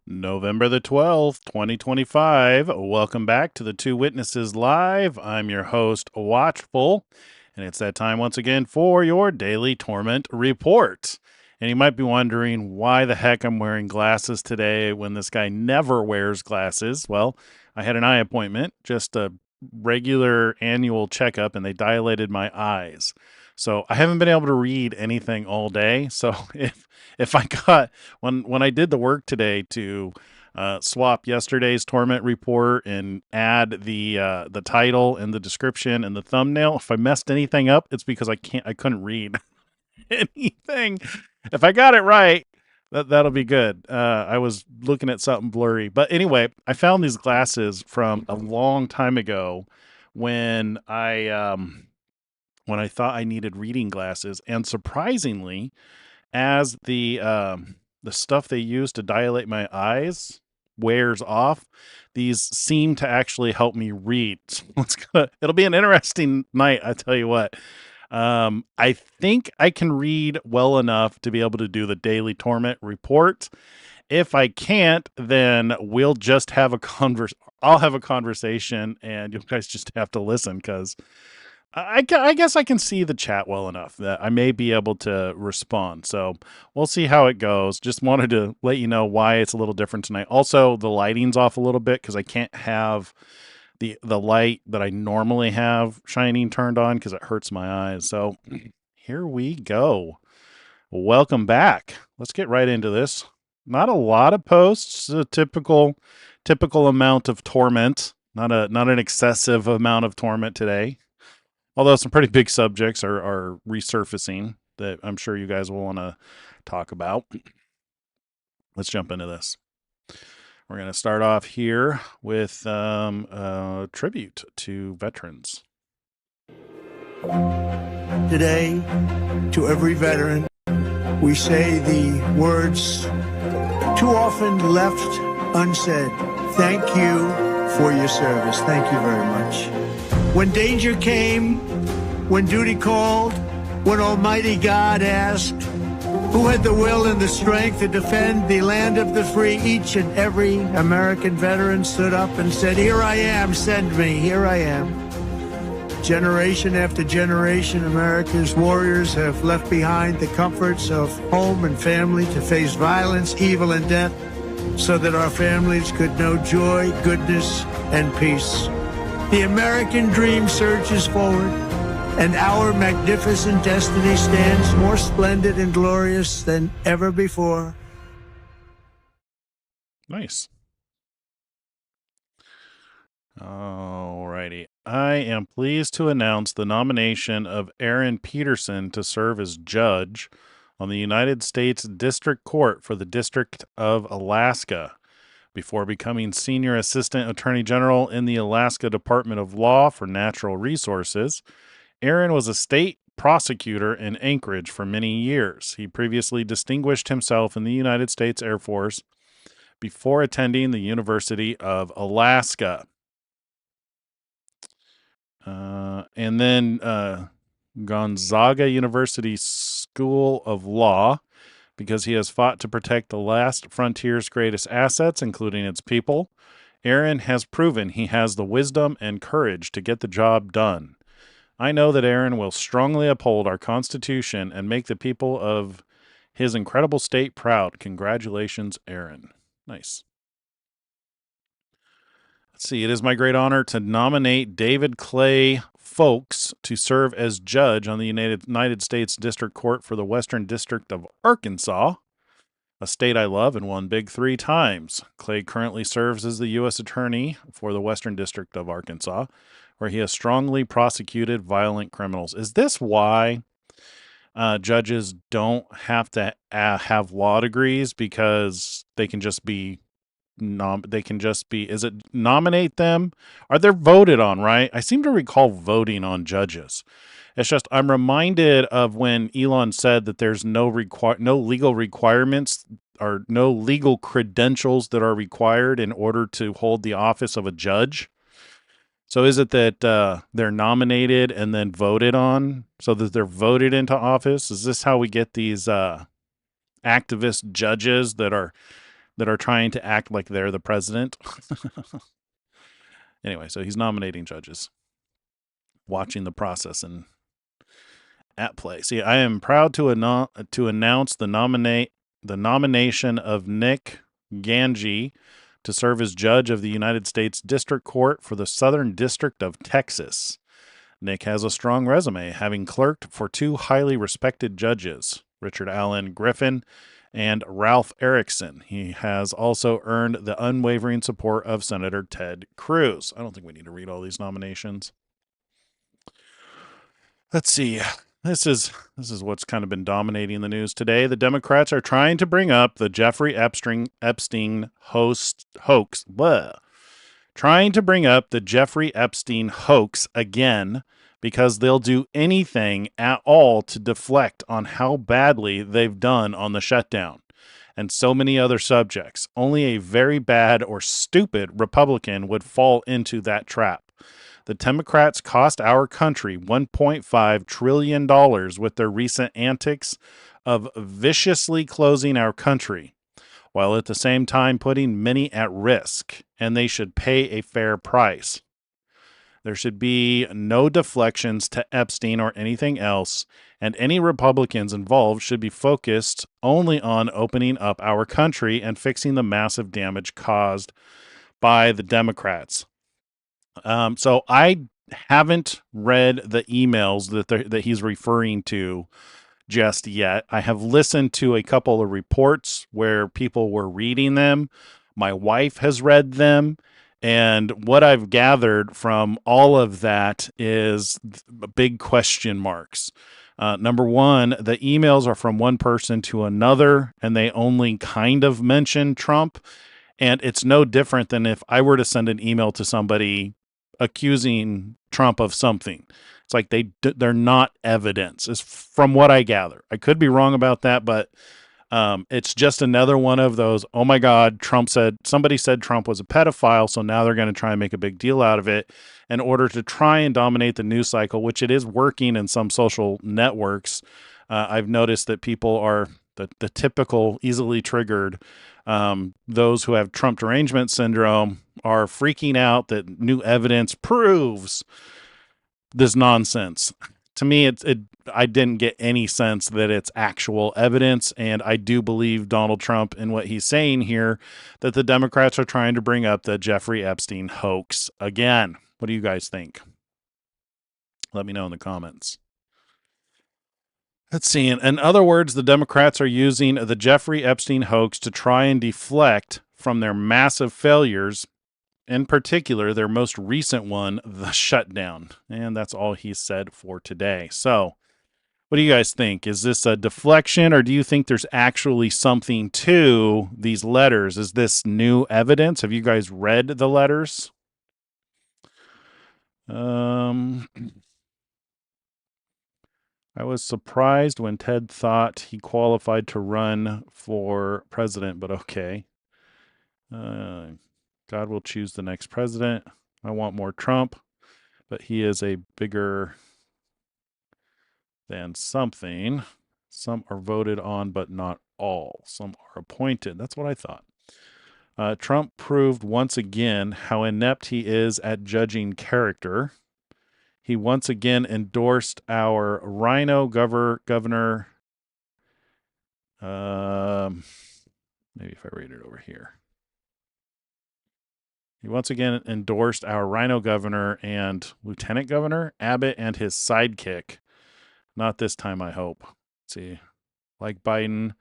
November the 12th, 2025. Welcome back to the Two Witnesses Live. I'm your host, Watchful, and it's that time once again for your daily Torment report. And you might be wondering why the heck I'm wearing glasses today when this guy never wears glasses. Well, I had an eye appointment, just a regular annual checkup, and they dilated my eyes. So I haven't been able to read anything all day. So if I got when I did the work today to swap yesterday's torment report and add the title and the description and the thumbnail, if I messed anything up, it's because I couldn't read anything. If I got it right, that'll be good. I was looking at something blurry, but anyway, I found these glasses from a long time ago when I thought I needed reading glasses, and surprisingly, as the stuff they use to dilate my eyes wears off, these seem to actually help me read. So it'll be an interesting night, I tell you what. I think I can read well enough to be able to do the daily torment report. If I can't, then we'll just have I'll have a conversation, and you guys just have to listen because I guess I can see the chat well enough that I may be able to respond. So we'll see how it goes. Just wanted to let you know why it's a little different tonight. Also, the lighting's off a little bit because I can't have the light that I normally have shining turned on because it hurts my eyes. So here we go. Welcome back. Let's get right into this. Not a lot of posts, a typical amount of torment. Not an excessive amount of torment today. Although some pretty big subjects are resurfacing that I'm sure you guys will want to talk about. Let's jump into this. We're going to start off here with a tribute to veterans. Today, to every veteran, we say the words too often left unsaid. Thank you for your service. Thank you very much. When danger came, when duty called, when Almighty God asked, who had the will and the strength to defend the land of the free, each and every American veteran stood up and said, here I am, send me, here I am. Generation after generation, America's warriors have left behind the comforts of home and family to face violence, evil, and death so that our families could know joy, goodness, and peace. The American dream surges forward, and our magnificent destiny stands more splendid and glorious than ever before. Nice. Alrighty. I am pleased to announce the nomination of Aaron Peterson to serve as judge on the United States District Court for the District of Alaska. Before becoming Senior Assistant Attorney General in the Alaska Department of Law for Natural Resources, Aaron was a state prosecutor in Anchorage for many years. He previously distinguished himself in the United States Air Force before attending the University of Alaska. And then Gonzaga University School of Law, because he has fought to protect the last frontier's greatest assets, including its people. Aaron has proven he has the wisdom and courage to get the job done. I know that Aaron will strongly uphold our Constitution and make the people of his incredible state proud. Congratulations, Aaron. Nice. Let's see. It is my great honor to nominate David Clay Folks to serve as judge on the United States District Court for the Western District of Arkansas, a state I love and won big 3 times. Clay currently serves as the U.S. Attorney for the Western District of Arkansas, where he has strongly prosecuted violent criminals. Is this why judges don't have to have law degrees? Because they can just be is it nominate them? Are they voted on, right? I seem to recall voting on judges. It's just I'm reminded of when Elon said that there's no legal requirements or no legal credentials that are required in order to hold the office of a judge. So is it that they're nominated and then voted on so that they're voted into office? Is this how we get these activist judges that are that are trying to act like they're the president. Anyway, so he's nominating judges, watching the process and at play. See, I am proud to announce the nomination of Nick Ganji to serve as judge of the United States District Court for the Southern District of Texas. Nick has a strong resume, having clerked for two highly respected judges, Richard Allen Griffin and Ralph Erickson. He has also earned the unwavering support of Senator Ted Cruz. I don't think we need to read all these nominations. Let's see. This is what's kind of been dominating the news today. The Democrats are trying to bring up the Jeffrey Epstein hoax. Trying to bring up the Jeffrey Epstein hoax again because they'll do anything at all to deflect on how badly they've done on the shutdown and so many other subjects. Only a very bad or stupid Republican would fall into that trap. The Democrats cost our country $1.5 trillion with their recent antics of viciously closing our country, while at the same time putting many at risk, and they should pay a fair price. There should be no deflections to Epstein or anything else, and any Republicans involved should be focused only on opening up our country and fixing the massive damage caused by the Democrats. So I haven't read the emails that he's referring to just yet. I have listened to a couple of reports where people were reading them. My wife has read them. And what I've gathered from all of that is big question marks. Number one, the emails are from one person to another, and they only kind of mention Trump. And it's no different than if I were to send an email to somebody accusing Trump of something. It's like they're not evidence, is from what I gather. I could be wrong about that, but it's just another one of those, oh my God, somebody said Trump was a pedophile, so now they're going to try and make a big deal out of it in order to try and dominate the news cycle, which it is working in some social networks. I've noticed that people are the typical easily triggered, those who have Trump derangement syndrome are freaking out that new evidence proves this nonsense. To me, I didn't get any sense that it's actual evidence, and I do believe Donald Trump in what he's saying here, that the Democrats are trying to bring up the Jeffrey Epstein hoax again. What do you guys think? Let me know in the comments. Let's see. In other words, the Democrats are using the Jeffrey Epstein hoax to try and deflect from their massive failures, in particular, their most recent one, the shutdown. And that's all he said for today. So, what do you guys think? Is this a deflection, or do you think there's actually something to these letters? Is this new evidence? Have you guys read the letters? I was surprised when Ted thought he qualified to run for president, but okay. God will choose the next president. I want more Trump, but he is a bigger than something. Some are voted on, but not all. Some are appointed. That's what I thought. Trump proved once again how inept he is at judging character. He once again endorsed our rhino governor. Maybe if I read it over here. He once again endorsed our rhino governor and lieutenant governor, Abbott, and his sidekick. Not this time, I hope. Let's see. Like Biden,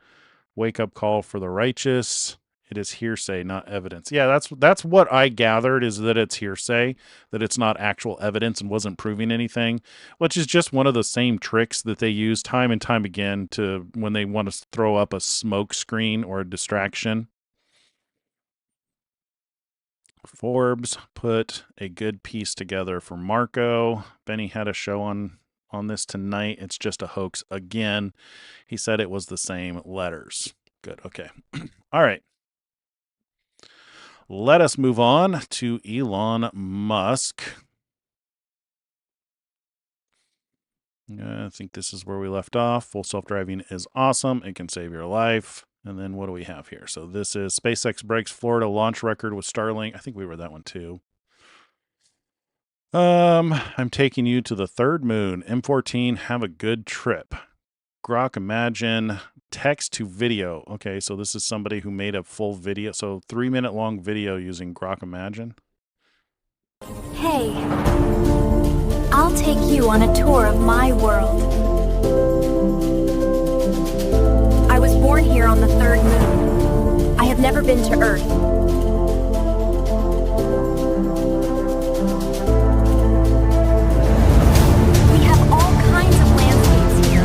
wake up call for the righteous. It is hearsay, not evidence. Yeah, that's what I gathered, is that it's hearsay, that it's not actual evidence and wasn't proving anything, which is just one of the same tricks that they use time and time again to when they want to throw up a smoke screen or a distraction. Forbes put a good piece together for Marco. Benny had a show on this tonight. It's just a hoax again. He said it was the same letters. Good. Okay. All right. Let us move on to Elon Musk. I think this is where we left off. Full self-driving is awesome. It can save your life. And then what do we have here? So this is SpaceX breaks Florida launch record with Starlink. I think we read that one too. I'm taking you to the third moon. M14, have a good trip. Grok Imagine, text to video. Okay, so this is somebody who made a full video. So 3-minute long video using Grok Imagine. Hey, I'll take you on a tour of my world. I was born here on the third moon. I have never been to Earth. We have all kinds of landscapes here.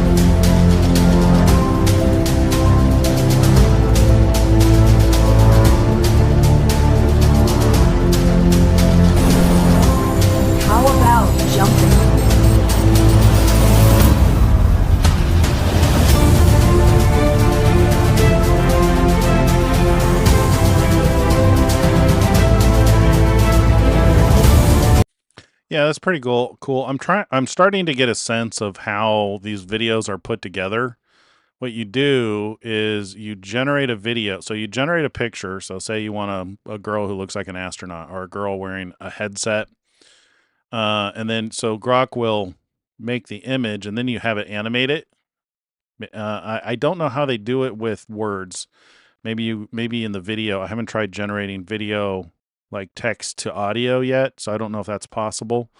How about jumping? Yeah, that's pretty cool. I'm starting to get a sense of how these videos are put together. What you do is you generate a video. So you generate a picture. So say you want a girl who looks like an astronaut or a girl wearing a headset. And then so Grok will make the image and then you have it animate it. I don't know how they do it with words. Maybe in the video. I haven't tried generating video like text to audio yet, so I don't know if that's possible.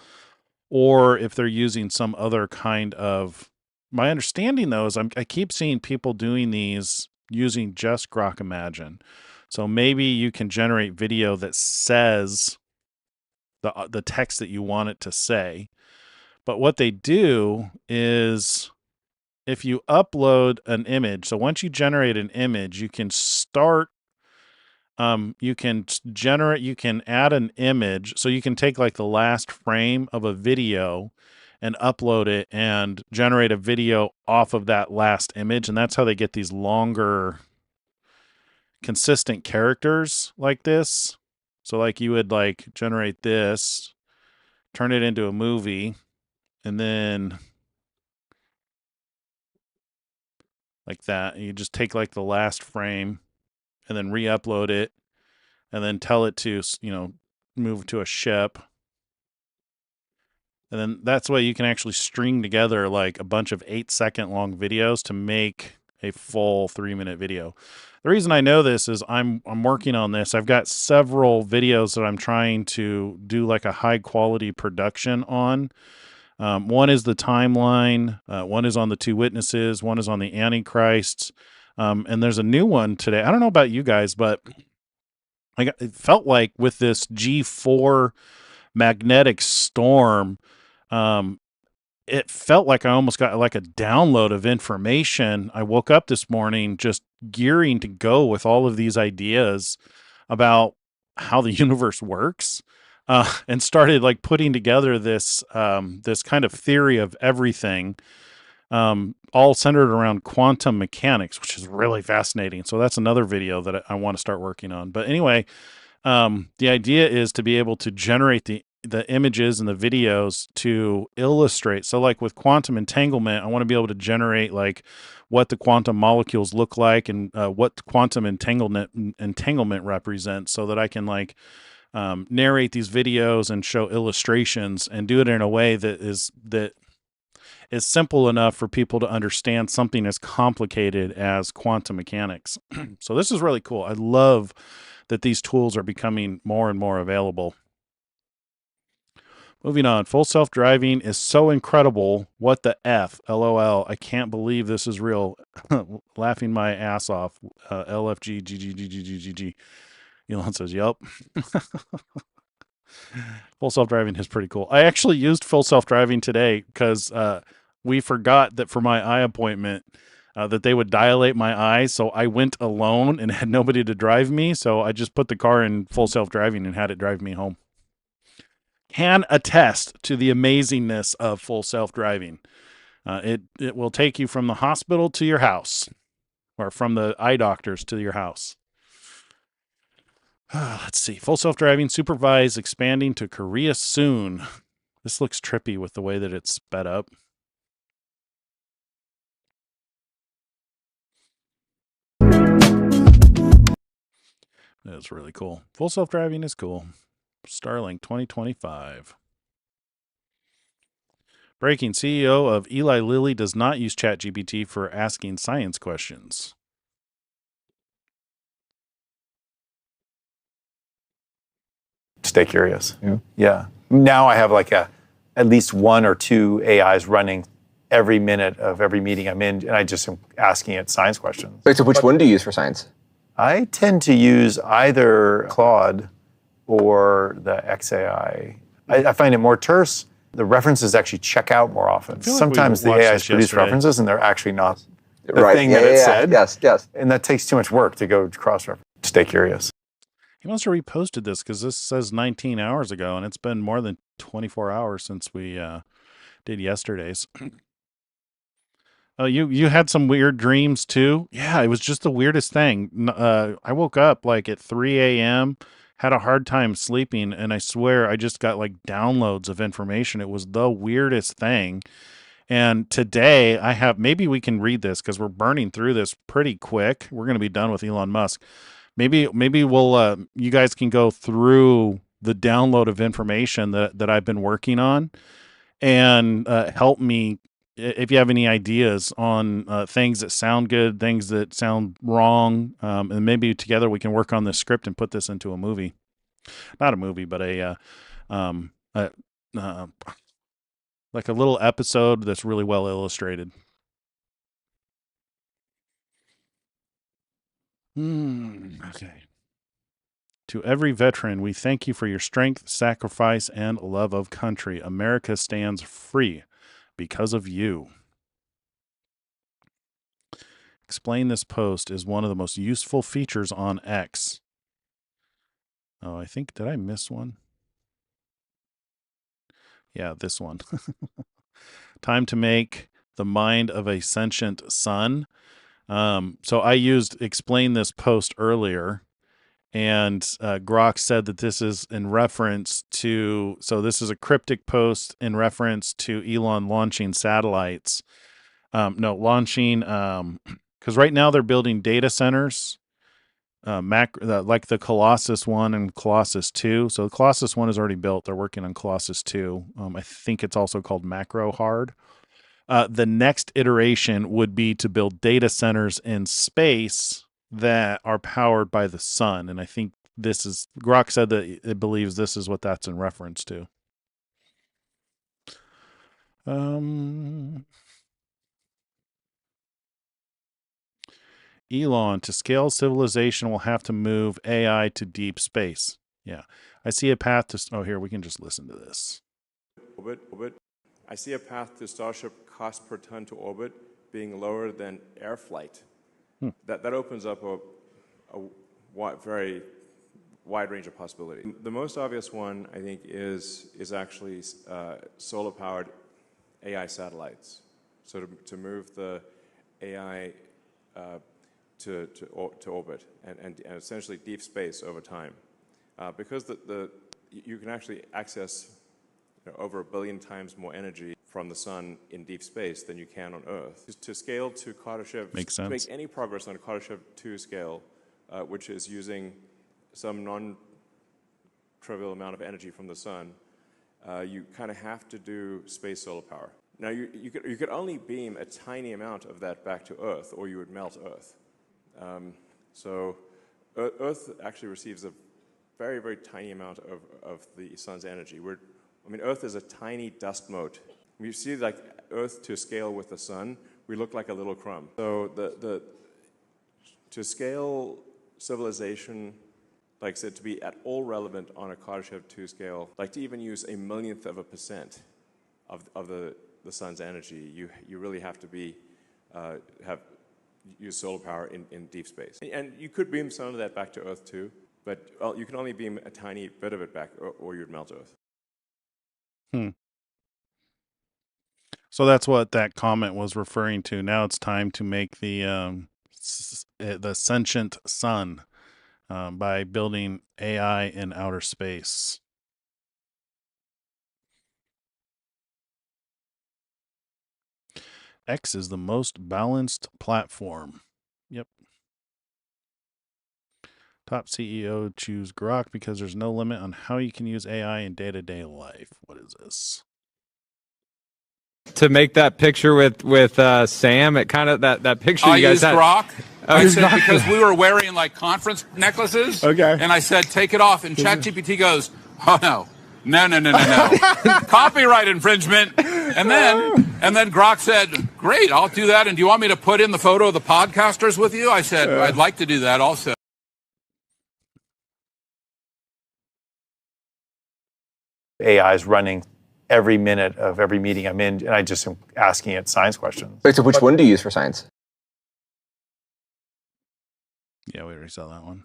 Or if they're using some other kind of. My understanding though is I keep seeing people doing these using just Grok Imagine. So maybe you can generate video that says the text that you want it to say. But what they do is if you upload an image, so once you generate an image, you can start you can add an image. So you can take like the last frame of a video and upload it and generate a video off of that last image. And that's how they get these longer, consistent characters like this. So like you would like generate this, turn it into a movie, and then like that. And you just take like the last frame and then re-upload it and then tell it to, move to a ship. And then that's why you can actually string together like a bunch of 8-second long videos to make a full 3-minute video. The reason I know this is I'm working on this. I've got several videos that I'm trying to do like a high quality production on. One is the timeline. One is on the two witnesses. One is on the Antichrist. And there's a new one today. I don't know about you guys, but it felt like with this G4 magnetic storm, it felt like I almost got like a download of information. I woke up this morning just gearing to go with all of these ideas about how the universe works, and started like putting together this this kind of theory of everything, all centered around quantum mechanics, which is really fascinating. So that's another video that I want to start working on. But anyway, the idea is to be able to generate the images and the videos to illustrate. So like with quantum entanglement, I want to be able to generate like what the quantum molecules look like and what quantum entanglement represents, so that I can like narrate these videos and show illustrations and do it in a way that is simple enough for people to understand something as complicated as quantum mechanics. So this is really cool. I love that these tools are becoming more and more available. Moving on, full self-driving is so incredible. What the F? LOL. I can't believe this is real. Laughing my ass off. LFG, GGGGGG. Elon says, yup. Full self-driving is pretty cool. I actually used full self-driving today because we forgot that for my eye appointment that they would dilate my eyes. So I went alone and had nobody to drive me. So I just put the car in full self-driving and had it drive me home. Can attest to the amazingness of full self-driving. It will take you from the hospital to your house, or from the eye doctors to your house. Let's see. Full self-driving supervised expanding to Korea soon. This looks trippy with the way that it's sped up. That's really cool. Full self-driving is cool. Starlink 2025. Breaking: CEO of Eli Lilly does not use ChatGPT for asking science questions. Stay curious. Yeah. Now I have like at least one or two AIs running every minute of every meeting I'm in, and I just am asking it science questions. Wait, so which one do you use for science? I tend to use either Claude or the XAI. I find it more terse. The references actually check out more often. feel like we Sometimes the watched AIs this produce yesterday. references and they're actually not the Right. thing Yeah, that it yeah, said. Yes, yes. And that takes too much work to go cross-reference. Stay curious. He must have reposted this because this says 19 hours ago, and it's been more than 24 hours since we did yesterday's. Oh, you had some weird dreams too? Yeah, it was just the weirdest thing. I woke up like at 3 a.m., had a hard time sleeping, and I swear I just got like downloads of information. It was the weirdest thing. And today I have, maybe we can read this because we're burning through this pretty quick. We're going to be done with Elon Musk. Maybe we'll you guys can go through the download of information that I've been working on and help me if you have any ideas on things that sound good, things that sound wrong, and maybe together we can work on this script and put this into a movie. Not a movie, but um, a like a little episode that's really well illustrated. Okay. To every veteran, we thank you for your strength, sacrifice, and love of country. America stands free because of you. Explain this post is one of the most useful features on X. Oh, I think, did I miss one? Yeah, this one. Time to make the mind of a sentient son. So I used explain this post earlier, and Grok said that this is in reference to, so this is a cryptic post in reference to Elon launching satellites. Launching, because right now they're building data centers, like the Colossus 1 and Colossus 2. So the Colossus 1 is already built. They're working on Colossus 2. I think it's also called Macro Hard. The next iteration would be to build data centers in space that are powered by the sun. And I think this is, Grok said that it believes this is what that's in reference to. Elon, to scale civilization, will have to move AI to deep space. Yeah. I see a path to, oh, here, we can just listen to this. Orbit. I see a path to Starship cost per ton to orbit being lower than air flight. That opens up a very wide range of possibilities. The most obvious one, I think, is actually solar-powered AI satellites. So to move the AI to orbit and essentially deep space over time, because you can actually access over 1 billion times more energy from the sun in deep space than you can on Earth. To scale to Kardashev, Makes sense. to make any progress on a Kardashev 2 scale, which is using some non-trivial amount of energy from the sun, you kind of have to do space solar power. Now, you could only beam a tiny amount of that back to Earth, or you would melt Earth. So Earth actually receives a very, very tiny amount of the sun's energy. Earth is a tiny dust mote. When you see like Earth to scale with the sun, we look like a little crumb. So to scale civilization, like I said, to be at all relevant on a Kardashev 2 scale, like to even use 1/1,000,000% of the sun's energy, you really have to use solar power in deep space. And you could beam some of that back to Earth too, but you can only beam a tiny bit of it back, or you'd melt Earth. So that's what that comment was referring to. Now it's time to make the sentient sun by building AI in outer space. X is the most balanced platform. Yep. Top CEO choose Grok because there's no limit on how you can use AI in day-to-day life. What is this? To make that picture with Sam, it kind of that picture I you guys used had. Grok. I used said Grok. because we were wearing like conference necklaces. Okay. And I said, take it off. And ChatGPT goes, oh no. No. Copyright infringement. And then Grok said, great, I'll do that. And do you want me to put in the photo of the podcasters with you? I said, I'd like to do that also. AI is running every minute of every meeting I'm in, and I just am asking it science questions. Wait, so which one do you use for science? Yeah, we already saw that one.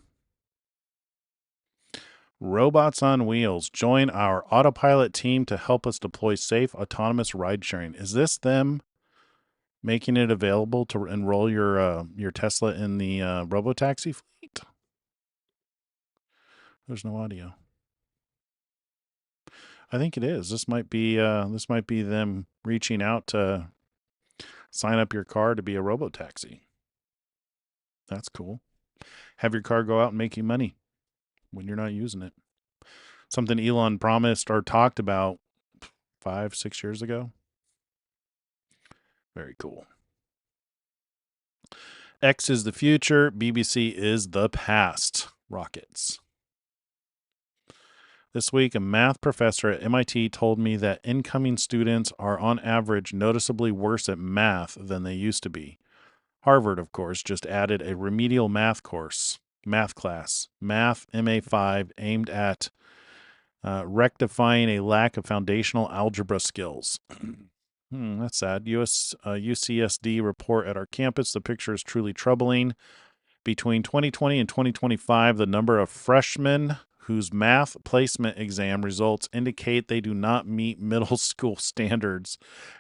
Robots on wheels. Join our autopilot team to help us deploy safe, autonomous ride sharing. Is this them making it available to enroll your Tesla in the robotaxi fleet? There's no audio. I think it is. This might be them reaching out to sign up your car to be a robotaxi. That's cool. Have your car go out and make you money when you're not using it. Something Elon promised or talked about 5-6 years ago. Very cool. X is the future. BBC is the past. Rockets. This week, a math professor at MIT told me that incoming students are on average noticeably worse at math than they used to be. Harvard, of course, just added a remedial math class, Math MA5, aimed at rectifying a lack of foundational algebra skills. That's sad. UCSD report at our campus. The picture is truly troubling. Between 2020 and 2025, the number of freshmen whose math placement exam results indicate they do not meet middle school standards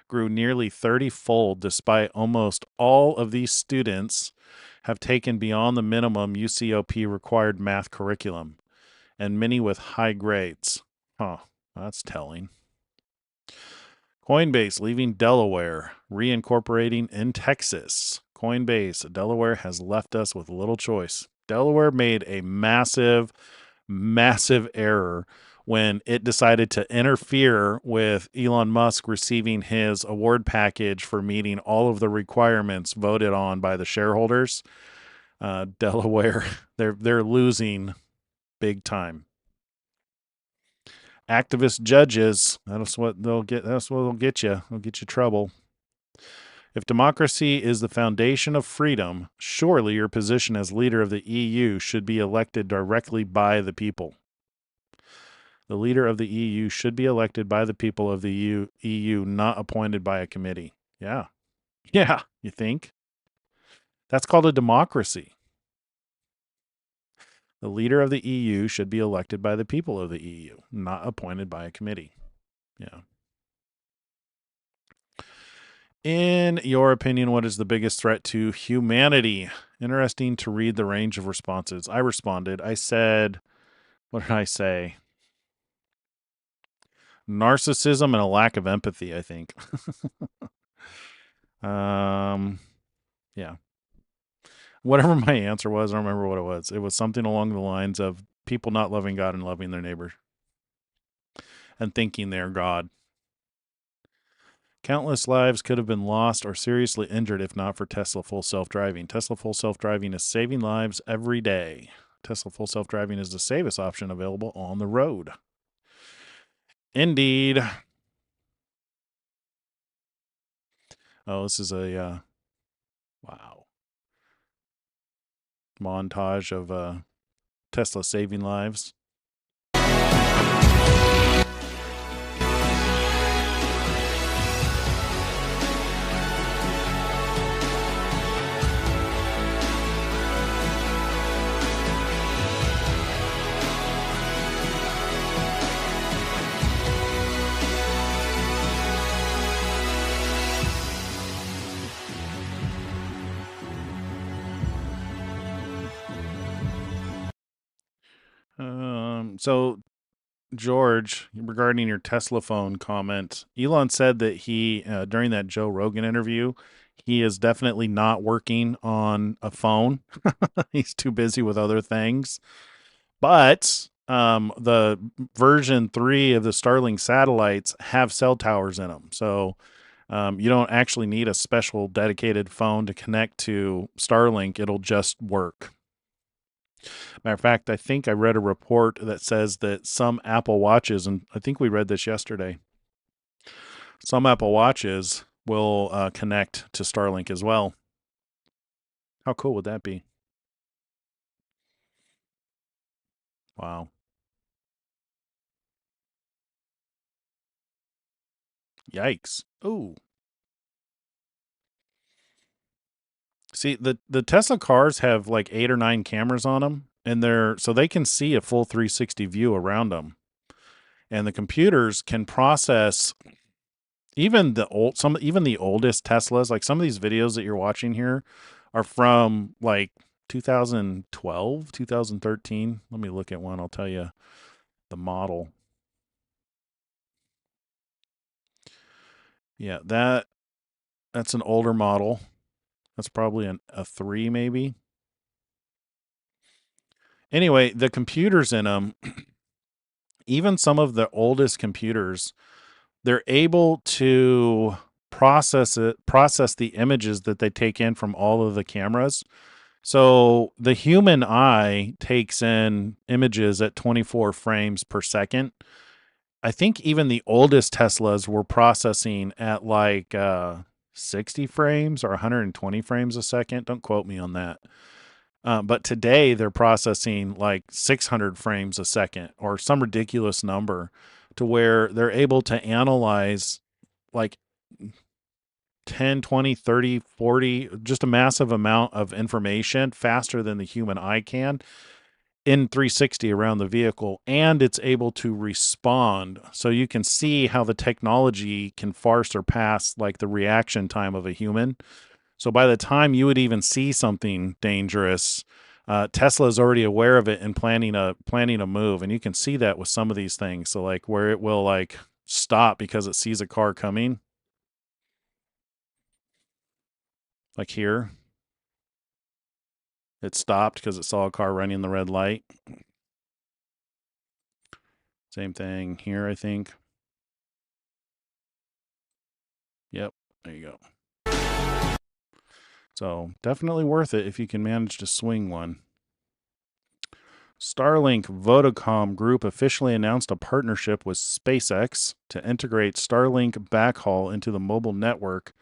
grew nearly 30-fold, despite almost all of these students have taken beyond the minimum UCOP required math curriculum, and many with high grades. That's telling. Coinbase leaving Delaware, reincorporating in Texas. Coinbase, Delaware has left us with little choice. Delaware made a massive error when it decided to interfere with Elon Musk receiving his award package for meeting all of the requirements voted on by the shareholders. Delaware, they're losing big time. Activist judges, that's what they'll get. That's what will get you. They'll get you trouble. If democracy is the foundation of freedom, surely your position as leader of the EU should be elected directly by the people. The leader of the EU should be elected by the people of the EU, not appointed by a committee. Yeah, you think? That's called a democracy. The leader of the EU should be elected by the people of the EU, not appointed by a committee. Yeah. In your opinion, what is the biggest threat to humanity? Interesting to read the range of responses. I responded. I said, what did I say? Narcissism and a lack of empathy, I think. Yeah. Whatever my answer was, I don't remember what it was. It was something along the lines of people not loving God and loving their neighbor and thinking they're God. Countless lives could have been lost or seriously injured if not for Tesla full self-driving. Tesla full self-driving is saving lives every day. Tesla full self-driving is the safest option available on the road. Indeed. Oh, this is a wow montage of Tesla saving lives. So George, regarding your Tesla phone comment, Elon said that he, during that Joe Rogan interview, He is definitely not working on a phone. He's too busy with other things. But the version 3 of the Starlink satellites have cell towers in them. So you don't actually need a special dedicated phone to connect to Starlink. It'll just work. Matter of fact, I think I read a report that says that some Apple Watches, and I think we read this yesterday, some Apple Watches will connect to Starlink as well. How cool would that be? Wow. Yikes. Ooh. See, the Tesla cars have like 8 or 9 cameras on them, and so they can see a full 360 view around them. And the computers can process even the oldest Teslas. Like some of these videos that you're watching here are from like 2012, 2013. Let me look at one. I'll tell you the model. Yeah, that's an older model. That's probably a 3 maybe. Anyway, the computers in them, even some of the oldest computers, they're able to process the images that they take in from all of the cameras. So the human eye takes in images at 24 frames per second. I think even the oldest Teslas were processing at like 60 frames or 120 frames a second. Don't quote me on that. But today they're processing like 600 frames a second or some ridiculous number, to where they're able to analyze like 10, 20, 30, 40, just a massive amount of information faster than the human eye can in 360 around the vehicle. And it's able to respond. So you can see how the technology can far surpass like the reaction time of a human. So by the time you would even see something dangerous, Tesla is already aware of it and planning a move. And you can see that with some of these things. So like where it will like stop because it sees a car coming. Like here, it stopped because it saw a car running the red light. Same thing here, I think. Yep, there you go. So definitely worth it if you can manage to swing one. Starlink Vodacom Group officially announced a partnership with SpaceX to integrate Starlink backhaul into the mobile network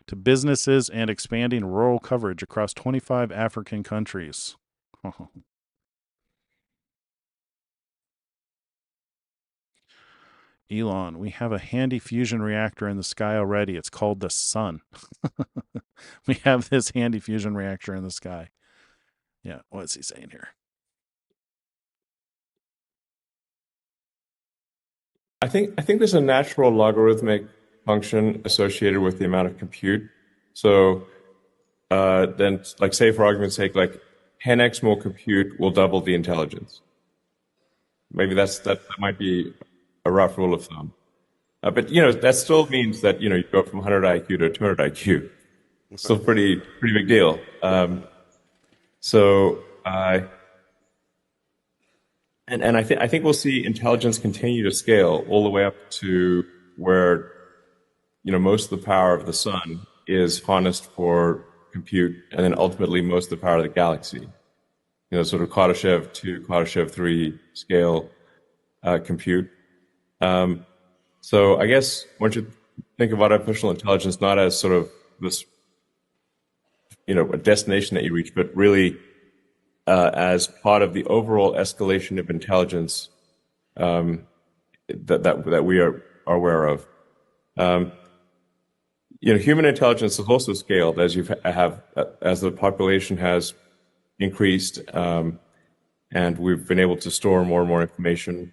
to businesses and expanding rural coverage across 25 African countries. Elon, we have a handy fusion reactor in the sky already. It's called the sun. We have this handy fusion reactor in the sky. Yeah, what's he saying here? I think there's a natural logarithmic function associated with the amount of compute. So then, like, say for argument's sake, like 10x more compute will double the intelligence. Maybe that might be a rough rule of thumb. But that still means that you go from 100 IQ to 200 IQ. It's still pretty big deal. And I think we'll see intelligence continue to scale all the way up to where most of the power of the sun is harnessed for compute, and then ultimately most of the power of the galaxy. Sort of Kardashev 2, Kardashev 3 scale compute. So I guess one should think about artificial intelligence not as sort of this, a destination that you reach, but really as part of the overall escalation of intelligence that we are aware of. Human intelligence has also scaled as as the population has increased, and we've been able to store more and more information.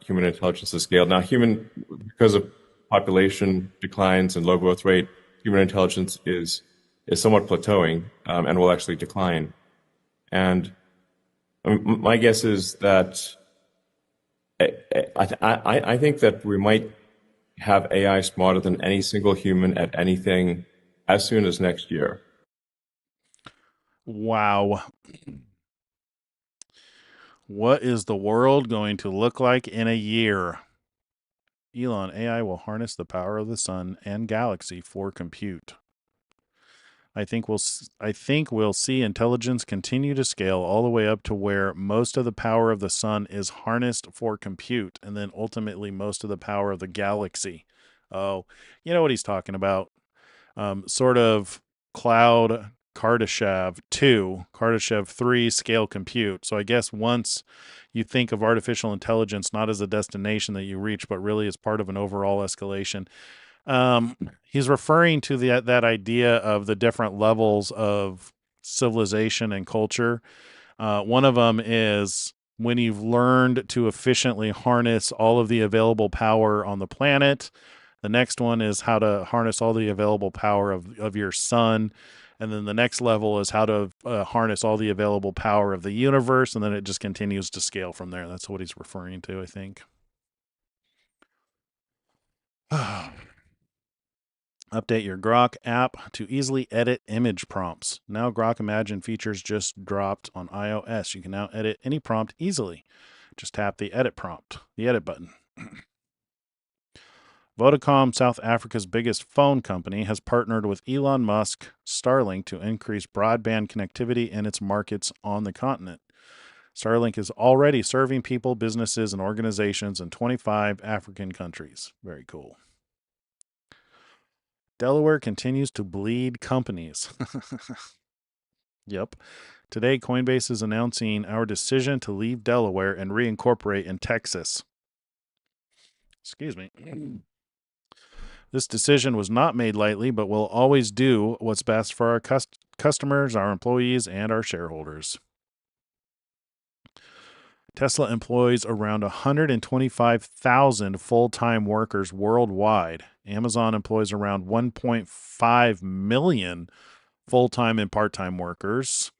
Human intelligence has scaled. Now, because of population declines and low growth rate, human intelligence is somewhat plateauing and will actually decline. And my guess is that I think that we might have AI smarter than any single human at anything as soon as next year. Wow. What is the world going to look like in a year? Elon, AI will harness the power of the sun and galaxy for compute. I think we'll see intelligence continue to scale all the way up to where most of the power of the sun is harnessed for compute, and then ultimately most of the power of the galaxy. Oh, you know what he's talking about. Sort of cloud Kardashev 2, Kardashev 3 scale compute. So I guess once you think of artificial intelligence not as a destination that you reach, but really as part of an overall escalation, he's referring to that idea of the different levels of civilization and culture. One of them is when you've learned to efficiently harness all of the available power on the planet. The next one is how to harness all the available power of your sun. And then the next level is how to harness all the available power of the universe. And then it just continues to scale from there. That's what he's referring to, I think. Update your Grok app to easily edit image prompts. Now Grok Imagine features just dropped on iOS. You can now edit any prompt easily. Just tap the edit button. Vodacom, South Africa's biggest phone company, has partnered with Elon Musk Starlink to increase broadband connectivity in its markets on the continent. Starlink is already serving people, businesses, and organizations in 25 African countries. Very cool. Delaware continues to bleed companies. Yep. Today, Coinbase is announcing our decision to leave Delaware and reincorporate in Texas. Excuse me. This decision was not made lightly, but we'll always do what's best for our customers, our employees, and our shareholders. Tesla employs around 125,000 full-time workers worldwide. Amazon employs around 1.5 million full-time and part-time workers.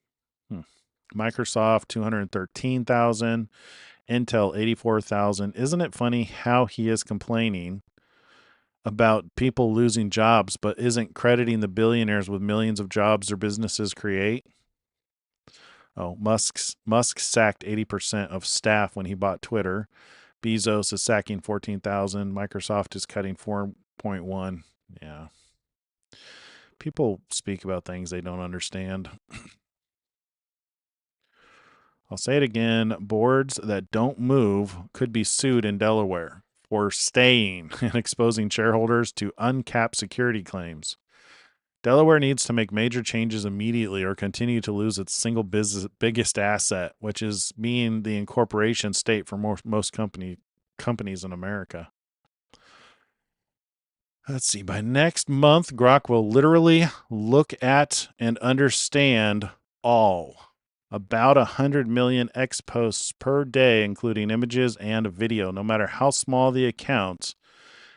Microsoft, 213,000. Intel, 84,000. Isn't it funny how he is complaining about people losing jobs, but isn't crediting the billionaires with millions of jobs their businesses create? Oh, Musk sacked 80% of staff when he bought Twitter. Bezos is sacking 14,000. Microsoft is cutting 4.1. Yeah. People speak about things they don't understand. I'll say it again. Boards that don't move could be sued in Delaware for staying and exposing shareholders to uncapped security claims. Delaware needs to make major changes immediately or continue to lose its single biggest asset, which is being the incorporation state for most companies in America. Let's see. By next month, Grok will literally look at and understand all. About 100 million X posts per day, including images and video, no matter how small the account,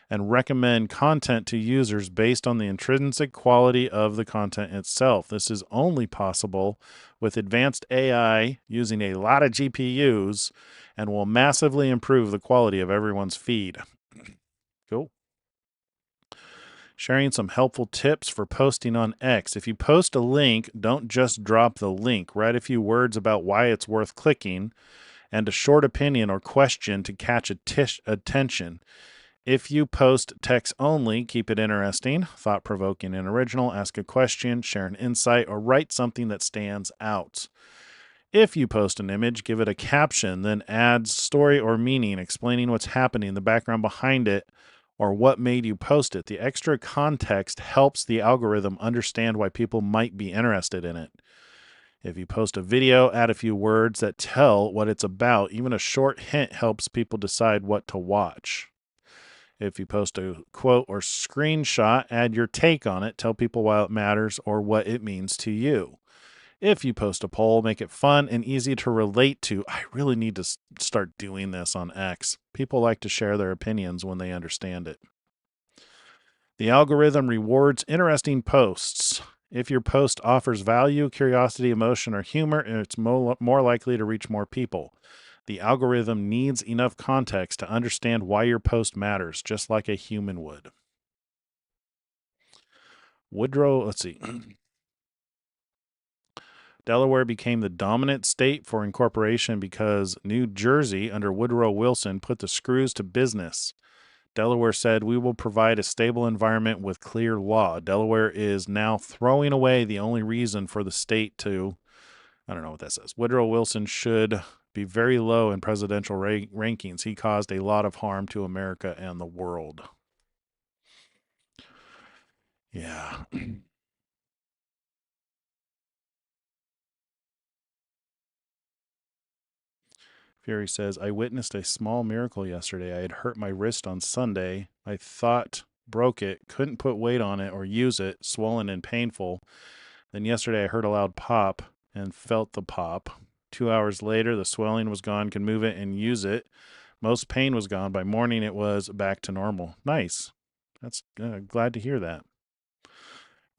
and recommend content to users based on the intrinsic quality of the content itself. This is only possible with advanced AI using a lot of GPUs and will massively improve the quality of everyone's feed. Cool. Sharing some helpful tips for posting on X. If you post a link, don't just drop the link. Write a few words about why it's worth clicking and a short opinion or question to catch attention. If you post text only, keep it interesting, thought-provoking and original, ask a question, share an insight, or write something that stands out. If you post an image, give it a caption, then add story or meaning, explaining what's happening, the background behind it, or what made you post it. The extra context helps the algorithm understand why people might be interested in it. If you post a video, add a few words that tell what it's about. Even a short hint helps people decide what to watch. If you post a quote or screenshot, add your take on it. Tell people why it matters or what it means to you. If you post a poll, make it fun and easy to relate to. I really need to start doing this on X. People like to share their opinions when they understand it. The algorithm rewards interesting posts. If your post offers value, curiosity, emotion, or humor, it's more likely to reach more people. The algorithm needs enough context to understand why your post matters, just like a human would. Woodrow, let's see. Delaware became the dominant state for incorporation because New Jersey, under Woodrow Wilson, put the screws to business. Delaware said, "We will provide a stable environment with clear law." Delaware is now throwing away the only reason for the state to, I don't know what that says. Woodrow Wilson should be very low in presidential rankings. He caused a lot of harm to America and the world. Yeah. Fury says, "I witnessed a small miracle yesterday. I had hurt my wrist on Sunday. I thought broke it, couldn't put weight on it or use it, swollen and painful. Then yesterday I heard a loud pop and felt the pop. 2 hours later, the swelling was gone, could move it and use it. Most pain was gone. By morning, it was back to normal." Nice. That's glad to hear that.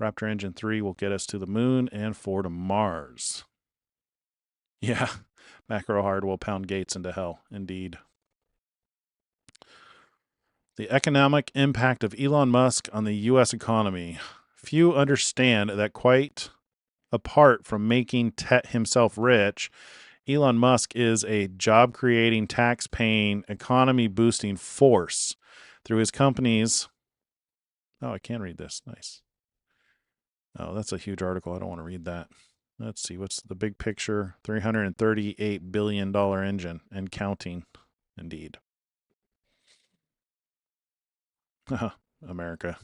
Raptor Engine 3 will get us to the moon and 4 to Mars. Yeah. Macro hard will pound Gates into hell. Indeed. The economic impact of Elon Musk on the U.S. economy. Few understand that quite apart from making himself rich, Elon Musk is a job-creating, tax-paying, economy-boosting force through his companies. Oh, I can read this. Nice. Oh, that's a huge article. I don't want to read that. Let's see. What's the big picture? $338 billion engine and counting. Indeed. America.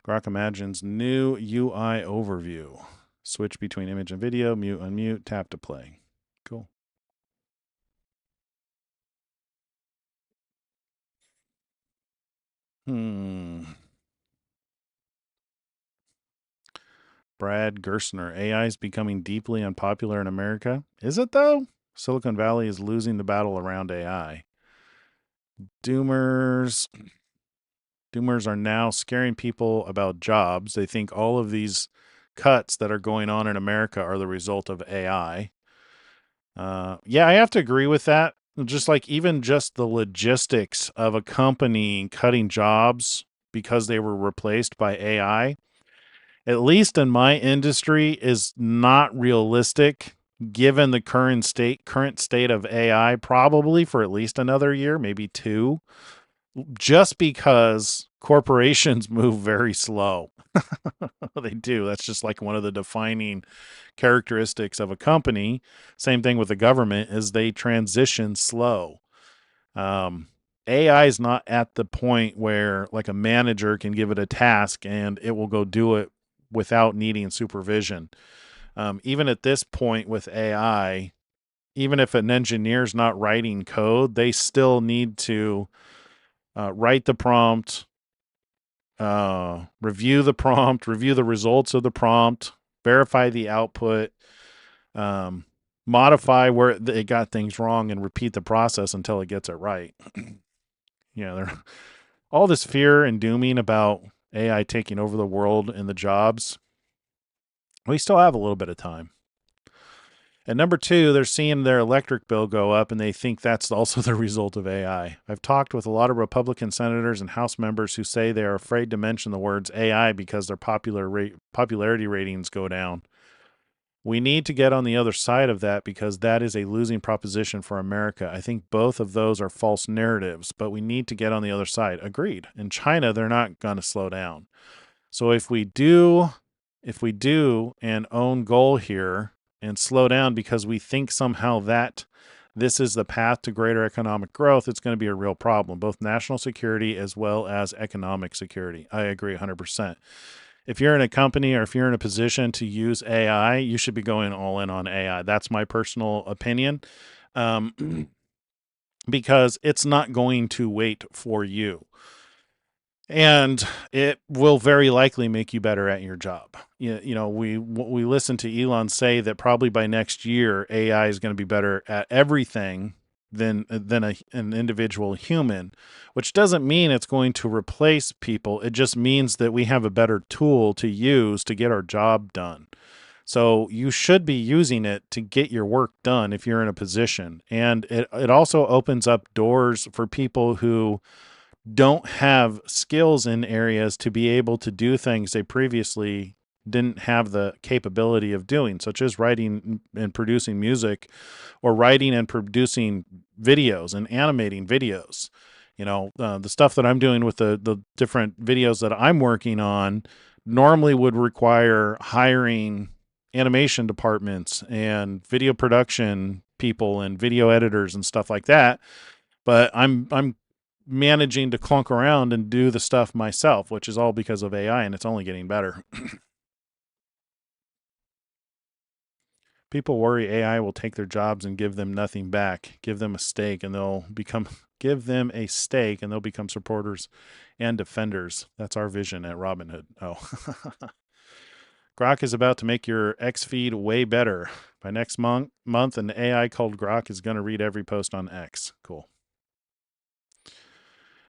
Grok imagines new UI overview. Switch between image and video, mute, unmute, tap to play. Cool. Brad Gerstner, AI is becoming deeply unpopular in America. Is it though? Silicon Valley is losing the battle around AI. Doomers are now scaring people about jobs. They think all of these cuts that are going on in America are the result of AI. Yeah, I have to agree with that. Just like even just the logistics of a company cutting jobs because they were replaced by AI, at least in my industry, is not realistic given the current state of AI, probably for at least another year, maybe 2, just because corporations move very slow. They do. That's just like one of the defining characteristics of a company. Same thing with the government, is they transition slow. AI is not at the point where like a manager can give it a task and it will go do it without needing supervision. Even at this point with AI, even if an engineer's not writing code, they still need to write the prompt, review the prompt, review the results of the prompt, verify the output, modify where it got things wrong, and repeat the process until it gets it right. All this fear and dooming about AI taking over the world and the jobs. We still have a little bit of time. And number 2, they're seeing their electric bill go up, and they think that's also the result of AI. I've talked with a lot of Republican senators and House members who say they are afraid to mention the words AI because their popularity ratings go down. We need to get on the other side of that because that is a losing proposition for America. I think both of those are false narratives, but we need to get on the other side. Agreed. In China, they're not going to slow down. So if we do an own goal here and slow down because we think somehow that this is the path to greater economic growth, it's going to be a real problem, both national security as well as economic security. I agree 100%. If you're in a company or if you're in a position to use AI, you should be going all in on AI. That's my personal opinion, because it's not going to wait for you. And it will very likely make you better at your job. We listen to Elon say that probably by next year, AI is going to be better at everything than an individual human, which doesn't mean it's going to replace people. It just means that we have a better tool to use to get our job done. So you should be using it to get your work done if you're in a position. And it also opens up doors for people who don't have skills in areas to be able to do things they previously didn't have the capability of doing, such as writing and producing music, or writing and producing videos and animating videos. The stuff that I'm doing with the different videos that I'm working on normally would require hiring animation departments and video production people and video editors and stuff like that. But I'm managing to clunk around and do the stuff myself, which is all because of AI, and it's only getting better. People worry AI will take their jobs and give them nothing back. Give them a stake and they'll become supporters and defenders. That's our vision at Robinhood. Oh. Grok is about to make your X feed way better. By next month, an AI called Grok is going to read every post on X. Cool.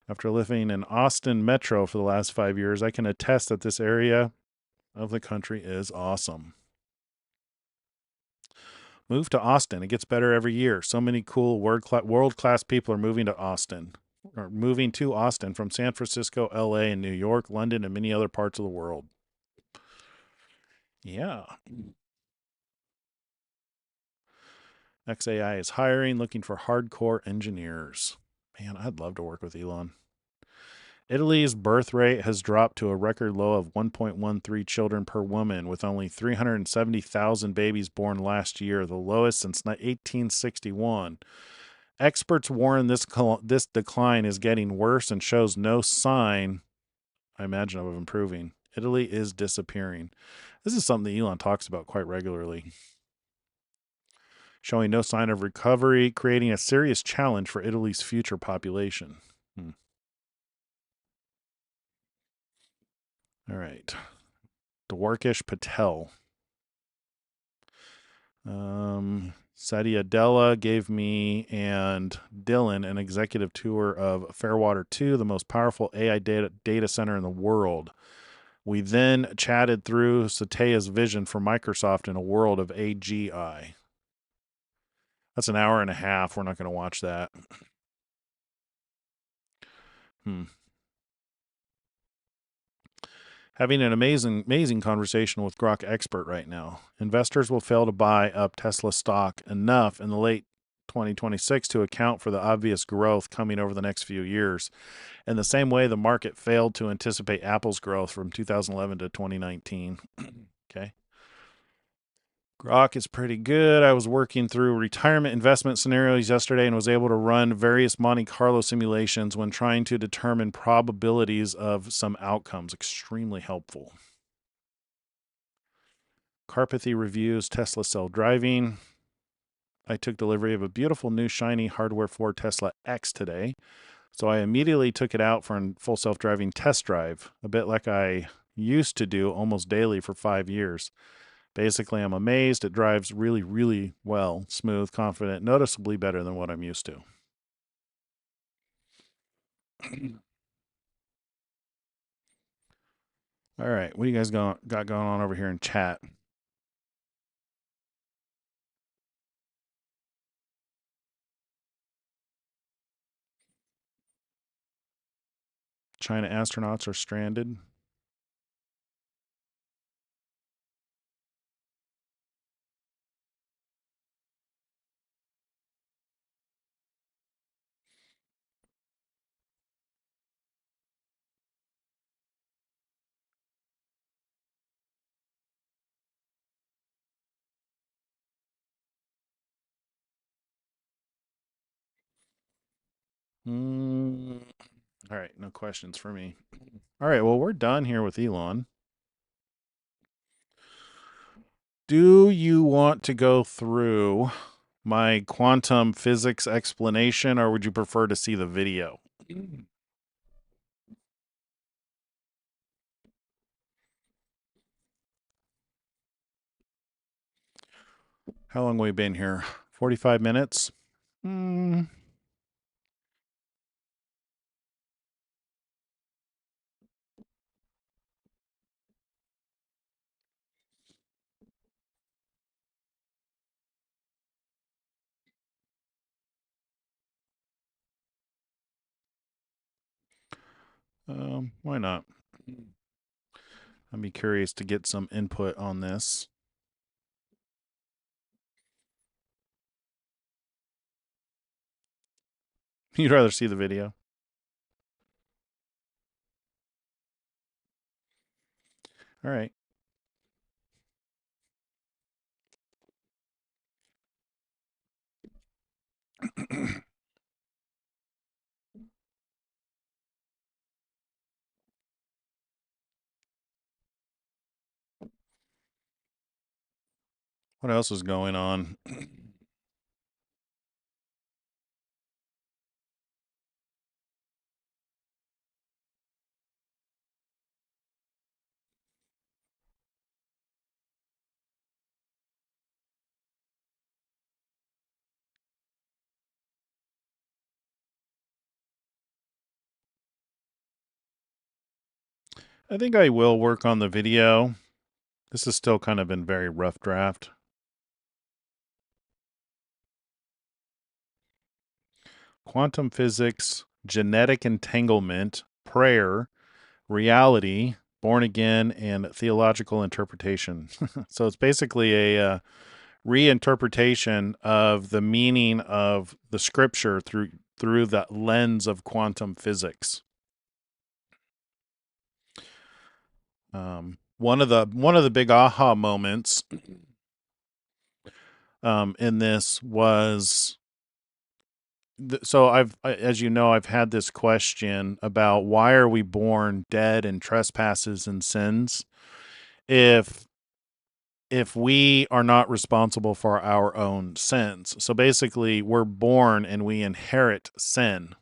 After living in Austin Metro for the last 5 years, I can attest that this area of the country is awesome. Move to Austin. It gets better every year. So many cool world-class people are moving to Austin from San Francisco, LA, and New York, London, and many other parts of the world. Yeah. XAI is hiring, looking for hardcore engineers. Man, I'd love to work with Elon. Italy's birth rate has dropped to a record low of 1.13 children per woman, with only 370,000 babies born last year, the lowest since 1861. Experts warn this decline is getting worse and shows no sign, I imagine, of improving. Italy is disappearing. This is something that Elon talks about quite regularly. Showing no sign of recovery, creating a serious challenge for Italy's future population. All right. Dwarkish Patel. Sadia Della gave me and Dylan an executive tour of Fairwater 2, the most powerful AI data center in the world. We then chatted through Satya's vision for Microsoft in a world of AGI. That's an hour and a half. We're not going to watch that. Having an amazing conversation with Grok Expert right now. Investors will fail to buy up Tesla stock enough in the late 2026 to account for the obvious growth coming over the next few years, in the same way the market failed to anticipate Apple's growth from 2011 to 2019. Okay. Grok is pretty good. I was working through retirement investment scenarios yesterday and was able to run various Monte Carlo simulations when trying to determine probabilities of some outcomes. Extremely helpful. Carpathy reviews Tesla self-driving. I took delivery of a beautiful new shiny hardware for Tesla X today, so I immediately took it out for a full self-driving test drive, a bit like I used to do almost daily for 5 years. Basically, I'm amazed. It drives really, really well, smooth, confident, noticeably better than what I'm used to. All right, what do you guys got going on over here in chat? China astronauts are stranded. All right, no questions for me. All right, well, we're done here with Elon. Do you want to go through my quantum physics explanation, or would you prefer to see the video? How long have we been here? 45 minutes? Why not? I'd be curious to get some input on this. You'd rather see the video? All right. What else is going on? I think I will work on the video. This has still kind of been very rough draft. Quantum physics, genetic entanglement, prayer, reality, born again, and theological interpretation. So it's basically a reinterpretation of the meaning of the scripture through the lens of quantum physics. One of the big aha moments in this was so as you know, I've had this question about why are we born dead in trespasses and sins if we are not responsible for our own sins. So basically, we're born and we inherit sin.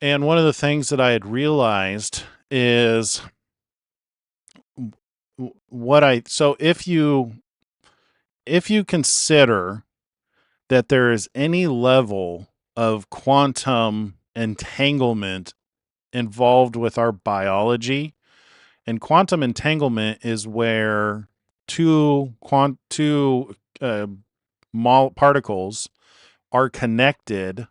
And one of the things that I had realized is so if you consider that there is any level of quantum entanglement involved with our biology, and quantum entanglement is where two particles are connected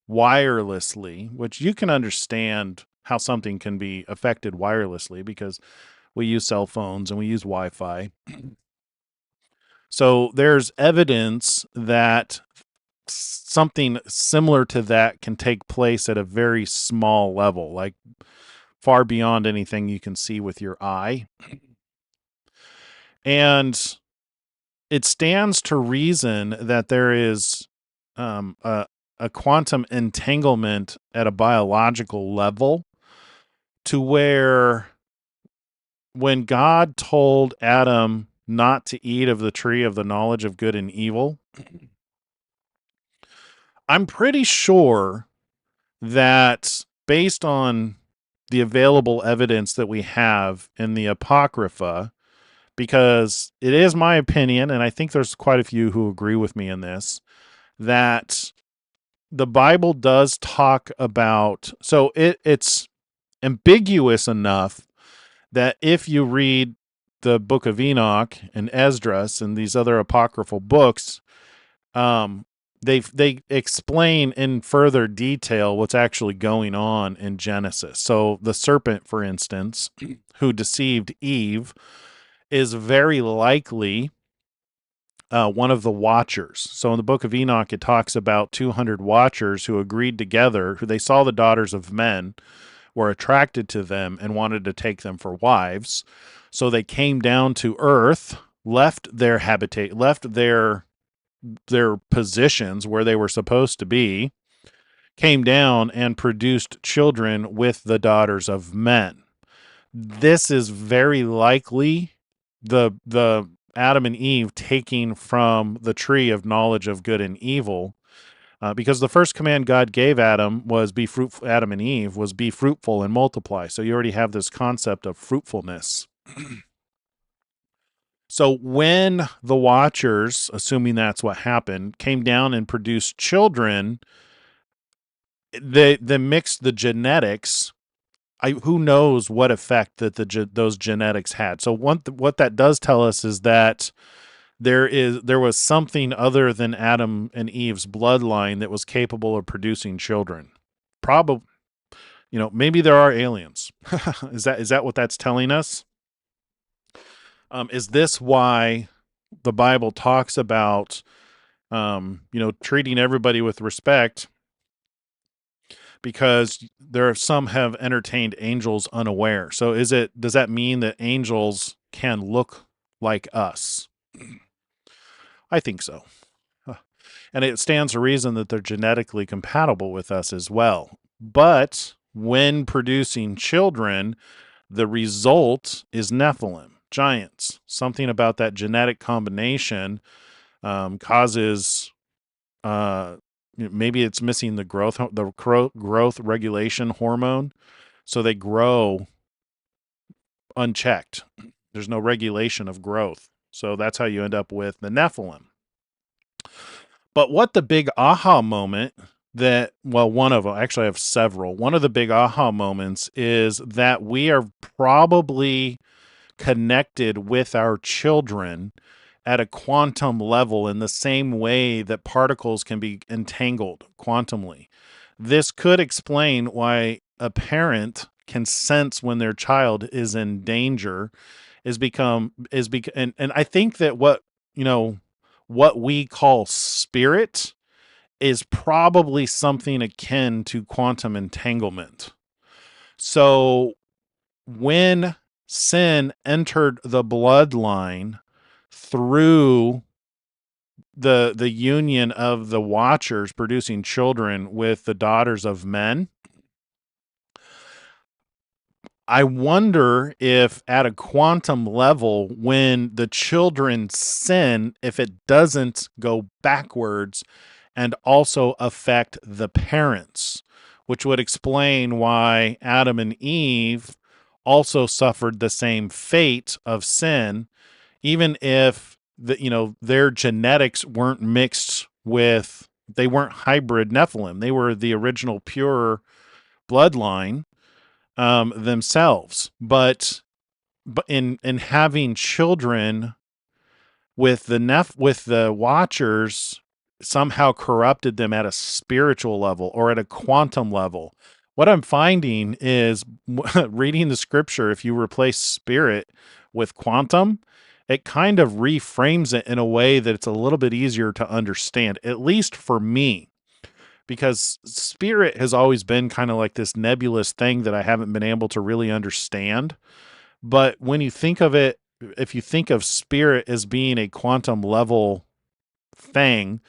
wirelessly, which you can understand how something can be affected wirelessly because we use cell phones and we use Wi-Fi. So there's evidence that something similar to that can take place at a very small level, like far beyond anything you can see with your eye. And it stands to reason that there is a quantum entanglement at a biological level to where when God told Adam not to eat of the tree of the knowledge of good and evil, I'm pretty sure that based on the available evidence that we have in the Apocrypha, because it is my opinion, and I think there's quite a few who agree with me in this, that the Bible does talk about, so it's ambiguous enough that if you read the book of Enoch and Esdras and these other apocryphal books, they explain in further detail what's actually going on in Genesis. So the serpent, for instance, who deceived Eve, is very likely one of the watchers. So in the book of Enoch, it talks about 200 watchers who agreed together, who they saw the daughters of men, were attracted to them, and wanted to take them for wives. So they came down to earth, left their habitat, left their positions where they were supposed to be, came down and produced children with the daughters of men. This is very likely the Adam and Eve taking from the tree of knowledge of good and evil, because the first command God gave Adam was be fruitful. Adam and Eve was be fruitful and multiply. So you already have this concept of fruitfulness. So when the watchers, assuming that's what happened, came down and produced children, they mixed the genetics. Who knows what effect that those genetics had. So what that does tell us is that there was something other than Adam and Eve's bloodline that was capable of producing children. Probably, maybe there are aliens. Is that what that's telling us? Is this why the Bible talks about, treating everybody with respect? Because some have entertained angels unaware. So does that mean that angels can look like us? I think so. And it stands to reason that they're genetically compatible with us as well. But when producing children, the result is Nephilim, giants. Something about that genetic combination causes, maybe it's missing the growth regulation hormone, so they grow unchecked. There's no regulation of growth. So that's how you end up with the Nephilim. But what the big aha moment one of them, actually I have several. One of the big aha moments is that we are probably connected with our children at a quantum level in the same way that particles can be entangled quantumly. This could explain why a parent can sense when their child is in danger, and I think that what we call spirit is probably something akin to quantum entanglement. So when sin entered the bloodline through the union of the watchers producing children with the daughters of men, I wonder if at a quantum level, when the children sin, if it doesn't go backwards and also affect the parents, which would explain why Adam and Eve also suffered the same fate of sin, even if their genetics weren't mixed with, they weren't hybrid Nephilim. They were the original pure bloodline themselves. But in having children with the watchers, somehow corrupted them at a spiritual level or at a quantum level. What I'm finding is reading the scripture, if you replace spirit with quantum, it kind of reframes it in a way that it's a little bit easier to understand, at least for me, because spirit has always been kind of like this nebulous thing that I haven't been able to really understand. But when you think of it, if you think of spirit as being a quantum level thing,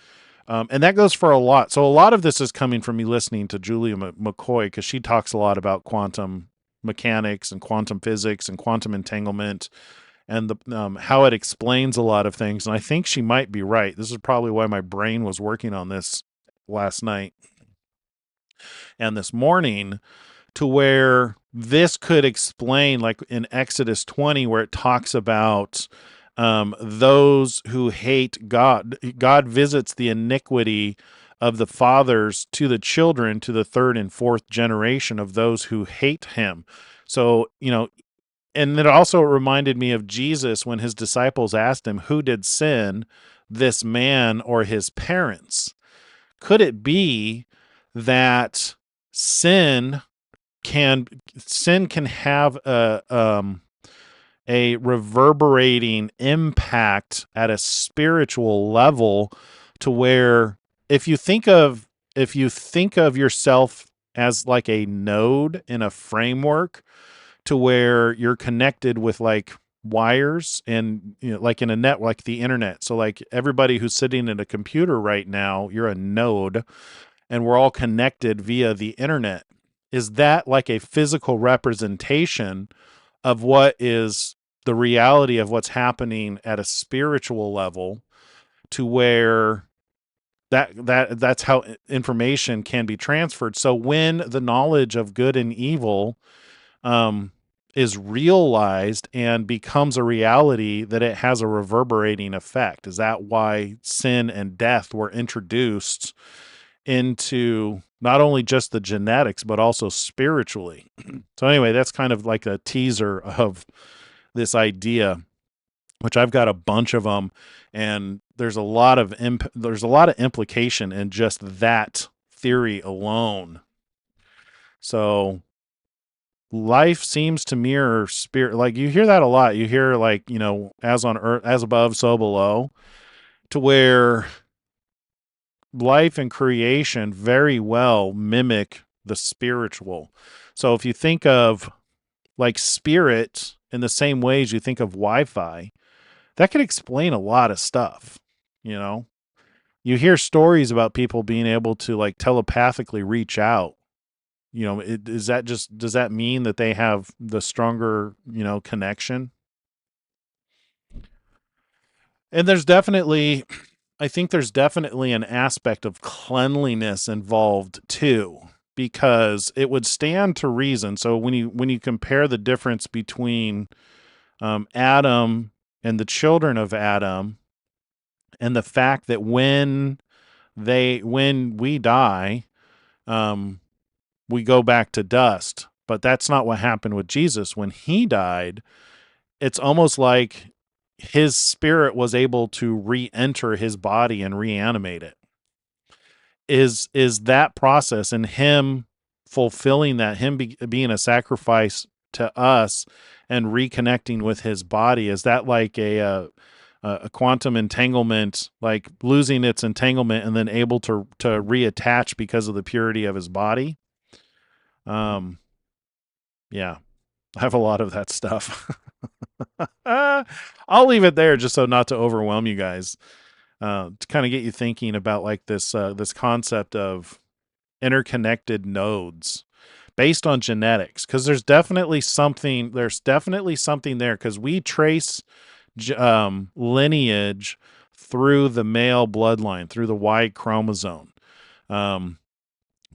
and that goes for a lot. So a lot of this is coming from me listening to Julia McCoy, because she talks a lot about quantum mechanics and quantum physics and quantum entanglement and how it explains a lot of things. And I think she might be right. This is probably why my brain was working on this last night and this morning, to where this could explain, like in Exodus 20, where it talks about those who hate God. God visits the iniquity of the fathers to the children, to the third and fourth generation of those who hate him. So, and it also reminded me of Jesus when his disciples asked him, who did sin, this man or his parents? Could it be that sin can have a reverberating impact at a spiritual level, to where if you think of yourself as like a node in a framework, to where you're connected with like wires and like in a net, like the internet. So like everybody who's sitting in a computer right now, you're a node, and we're all connected via the internet. Is that like a physical representation of what is the reality of what's happening at a spiritual level, to where that's how information can be transferred? So when the knowledge of good and evil is realized and becomes a reality, that it has a reverberating effect. Is that why sin and death were introduced into not only just the genetics, but also spiritually? So anyway, that's kind of like a teaser of this idea. which I've got a bunch of them, and there's a lot of implication in just that theory alone. So life seems to mirror spirit. Like you hear that a lot. You hear like, as on earth, as above, so below, to where life and creation very well mimic the spiritual. So if you think of like spirit in the same ways you think of Wi-Fi, that could explain a lot of stuff. You hear stories about people being able to like telepathically reach out. Does that mean that they have the stronger, connection? And I think there's definitely an aspect of cleanliness involved too, because it would stand to reason. So when you compare the difference between Adam and the children of Adam, and the fact that when we die, we go back to dust. But that's not what happened with Jesus. When he died, it's almost like his spirit was able to re-enter his body and reanimate it. Is that process and him fulfilling that, him being a sacrifice to us and reconnecting with his body, is that like a quantum entanglement, like losing its entanglement and then able to reattach because of the purity of his body? Yeah, I have a lot of that stuff. I'll leave it there just so not to overwhelm you guys, to kind of get you thinking about like this concept of interconnected nodes based on genetics, because there's definitely something there, because we trace lineage through the male bloodline, through the Y chromosome.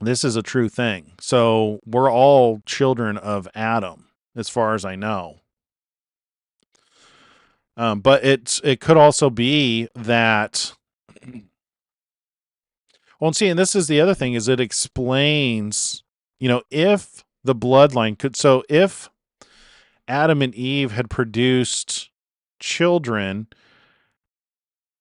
This is a true thing. So we're all children of Adam, as far as I know. But it could also be that. Well, and see, and this is the other thing, is it explains, if the bloodline could. So if Adam and Eve had produced children,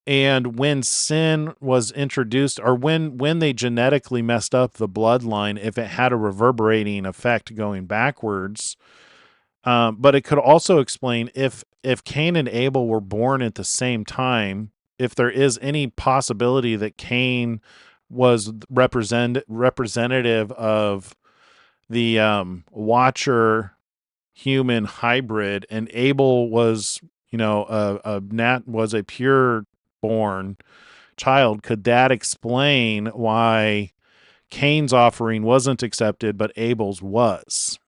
and when sin was introduced, or when they genetically messed up the bloodline, if it had a reverberating effect going backwards. But it could also explain if Cain and Abel were born at the same time, if there is any possibility that Cain was representative of the watcher human hybrid, and Abel was was a pure born child. Could that explain why Cain's offering wasn't accepted but Abel's was?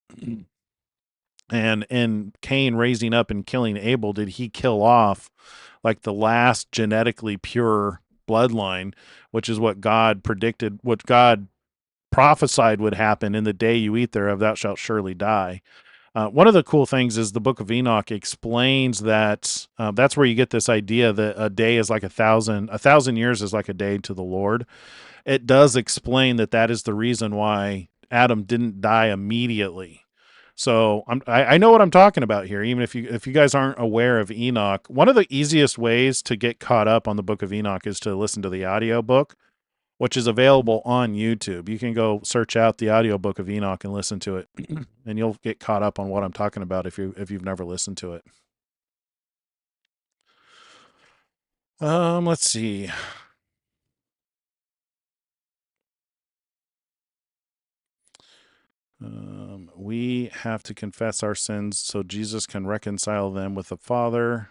And Cain raising up and killing Abel, did he kill off like the last genetically pure bloodline, which is what God predicted, what God prophesied would happen: in the day you eat thereof, thou shalt surely die. One of the cool things is the Book of Enoch explains that that's where you get this idea that a day is like 1,000 years is like a day to the Lord. It does explain that is the reason why Adam didn't die immediately. So I know what I'm talking about here, even if you guys aren't aware of Enoch. One of the easiest ways to get caught up on the Book of Enoch is to listen to the audiobook, which is available on YouTube. You can go search out the audiobook of Enoch and listen to it, and you'll get caught up on what I'm talking about if you've never listened to it. Let's see. We have to confess our sins so Jesus can reconcile them with the Father.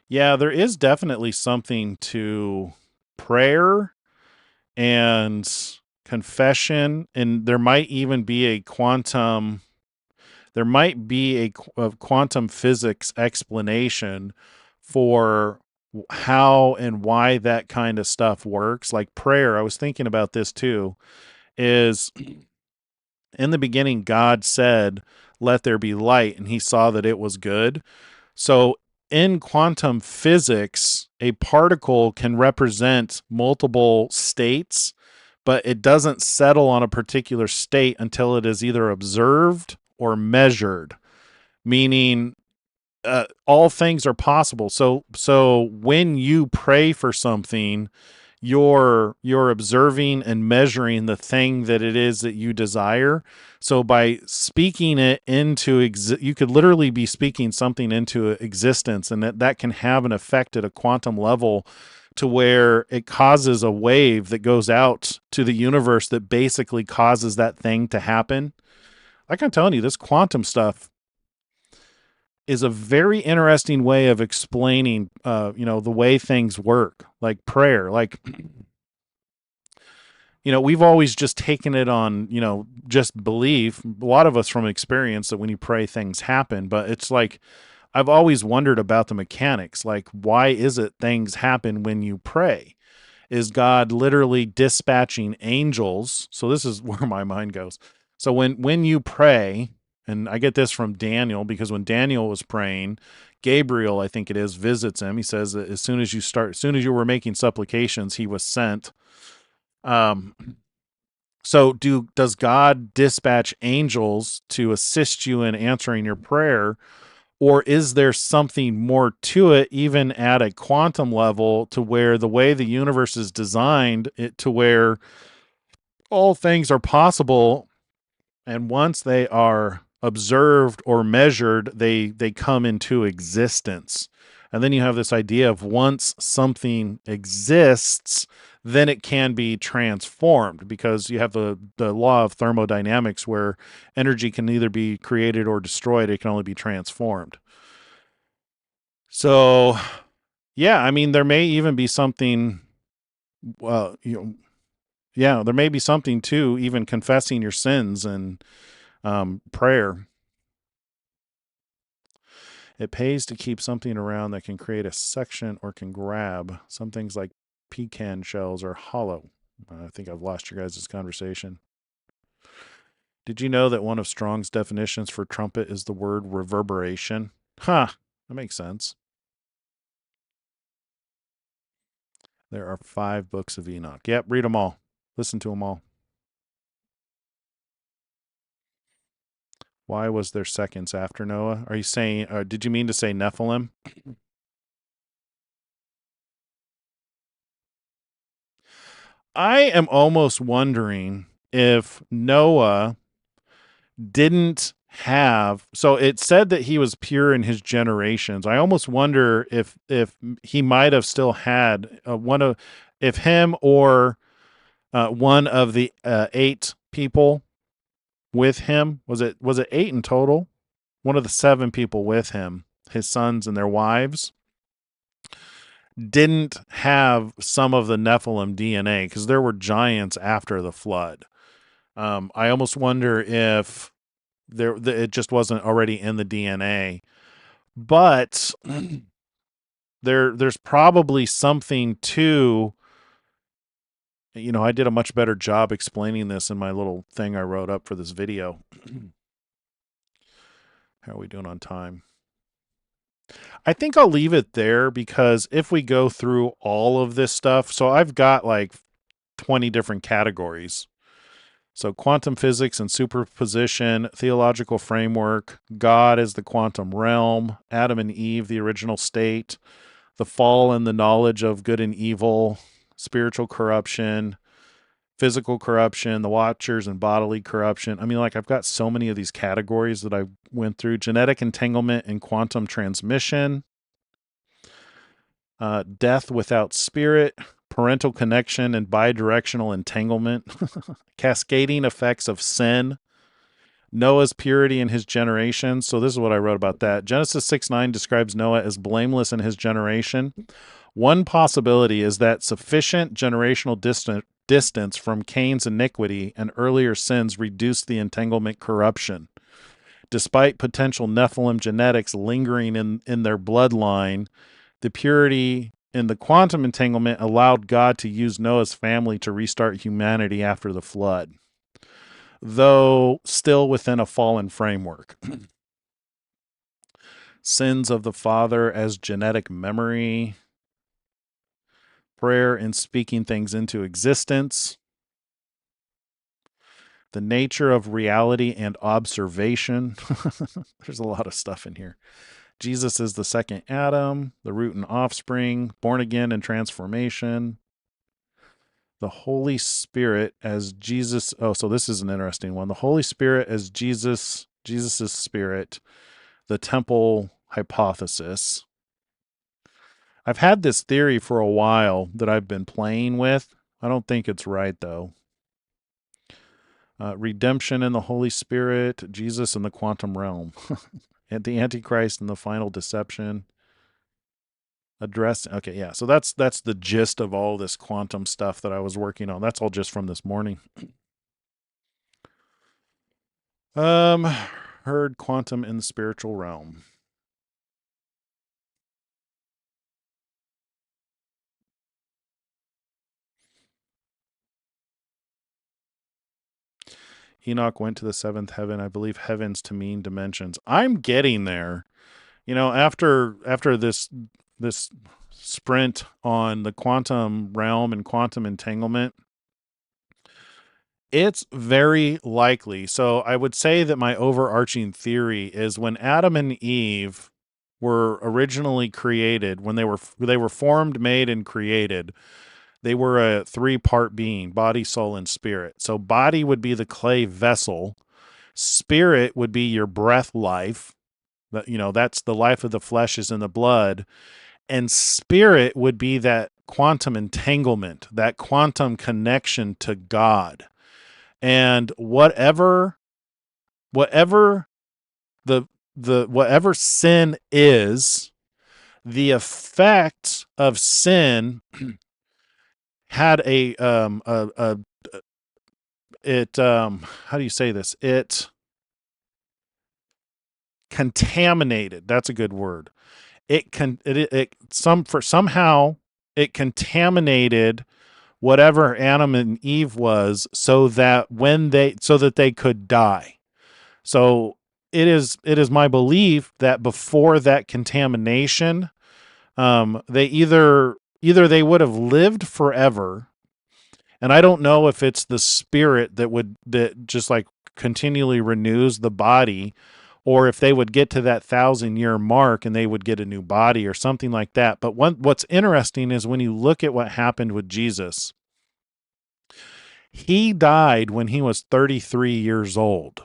Yeah, there is definitely something to prayer and confession, and there might even be a quantum physics explanation for how and why that kind of stuff works. Like prayer, I was thinking about this too, is in the beginning God said, "Let there be light," and he saw that it was good. So in quantum physics, a particle can represent multiple states, but it doesn't settle on a particular state until it is either observed or measured. Meaning, all things are possible. So when you pray for something, you're observing and measuring the thing that it is that you desire. So by speaking it into you could literally be speaking something into existence, and that can have an effect at a quantum level to where it causes a wave that goes out to the universe that basically causes that thing to happen. Like I'm telling you, this quantum stuff is a very interesting way of explaining, the way things work, like prayer. Like, we've always just taken it on, just belief. A lot of us from experience that when you pray, things happen. But it's like, I've always wondered about the mechanics. Like, why is it things happen when you pray? Is God literally dispatching angels? So this is where my mind goes. So when you pray, and I get this from Daniel, because when Daniel was praying, Gabriel, I think it is, visits him. He says that as soon as you were making supplications, he was sent. So does God dispatch angels to assist you in answering your prayer? Or is there something more to it, even at a quantum level, to where the way the universe is designed, it to where all things are possible, and once they are observed or measured, they come into existence. And then you have this idea of once something exists, then it can be transformed, because you have the law of thermodynamics where energy can neither be created or destroyed. It can only be transformed. So, yeah, I mean, there may even be something, there may be something to even confessing your sins and prayer. It pays to keep something around that can create a suction or can grab. Some things like pecan shells are hollow. I think I've lost your guys' conversation. Did you know that one of Strong's definitions for trumpet is the word reverberation? Huh, that makes sense. There are 5 books of Enoch. Yep, read them all. Listen to them all. Why was there seconds after Noah? Are you saying, did you mean to say Nephilim? I am almost wondering if Noah didn't have, so it said that he was pure in his generations. I almost wonder if he might have still had if him or one of the 8 people with him, was it 8 in total? One of the 7 people with him, his sons and their wives, didn't have some of the Nephilim DNA, because there were giants after the flood. I almost wonder if it just wasn't already in the DNA. But there's probably something to, I did a much better job explaining this in my little thing I wrote up for this video. How are we doing on time? I think I'll leave it there, because if we go through all of this stuff, so I've got like 20 different categories. So quantum physics and superposition, theological framework, God as the quantum realm, Adam and Eve, the original state, the fall and the knowledge of good and evil, spiritual corruption, physical corruption, the watchers and bodily corruption. I mean, like, I've got so many of these categories that I went through. Genetic entanglement and quantum transmission, death without spirit, parental connection and bidirectional entanglement, cascading effects of sin, Noah's purity in his generation. So this is what I wrote about that. Genesis 6:9 describes Noah as blameless in his generation. One possibility is that sufficient generational distance from Cain's iniquity and earlier sins reduced the entanglement corruption. Despite potential Nephilim genetics lingering in their bloodline, the purity in the quantum entanglement allowed God to use Noah's family to restart humanity after the flood, though still within a fallen framework. Sins of the father as genetic memory, prayer and speaking things into existence, the nature of reality and observation. There's a lot of stuff in here. Jesus is the second Adam, the root and offspring, born again and transformation. The Holy Spirit as Jesus. Oh, so this is an interesting one. The Holy Spirit as Jesus's spirit, the temple hypothesis. I've had this theory for a while that I've been playing with. I don't think it's right, though. Redemption in the Holy Spirit, Jesus in the quantum realm, and the Antichrist in the final deception. Okay, yeah. So that's the gist of all this quantum stuff that I was working on. That's all just from this morning. Heard quantum in the spiritual realm. Enoch went to the seventh heaven. I believe heavens to mean dimensions. I'm getting there. You know, after this sprint on the quantum realm and quantum entanglement, it's very likely. So I would say that my overarching theory is when Adam and Eve were originally created, when they were formed, made, and created, they were a 3-part being: body, soul, and spirit. So body would be the clay vessel. Spirit would be your breath life. That's the life of the flesh is in the blood. And spirit would be that quantum entanglement, that quantum connection to God. And whatever sin is, the effect of sin had how do you say this? It contaminated. That's a good word. Somehow it contaminated whatever Adam and Eve was, so that they could die. So it is my belief that before that contamination, they either they would have lived forever, and I don't know if it's the spirit that just like continually renews the body, or if they would get to that 1,000-year mark and they would get a new body or something like that. But what's interesting is when you look at what happened with Jesus, he died when he was 33 years old,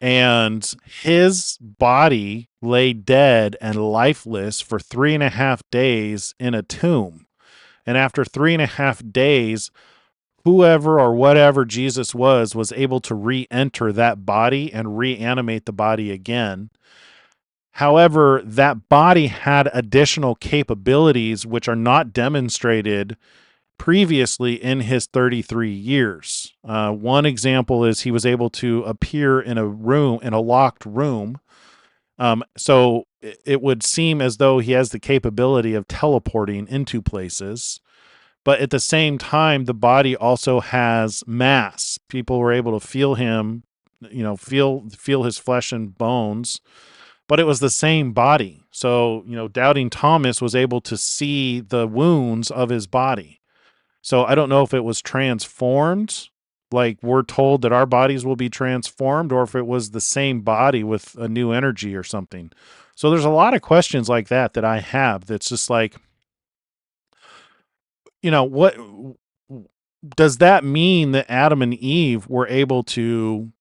and his body lay dead and lifeless for 3.5 days in a tomb. And after 3.5 days, whoever or whatever Jesus was able to re-enter that body and reanimate the body again. However, that body had additional capabilities which are not demonstrated previously in his 33 years. One example is he was able to appear in a locked room. So it would seem as though he has the capability of teleporting into places. But at the same time, the body also has mass. People were able to feel him, feel his flesh and bones, but it was the same body. So, doubting Thomas was able to see the wounds of his body. So I don't know if it was transformed, like we're told that our bodies will be transformed, or if it was the same body with a new energy or something. So there's a lot of questions like that I have that's just like, what does that mean that Adam and Eve were able to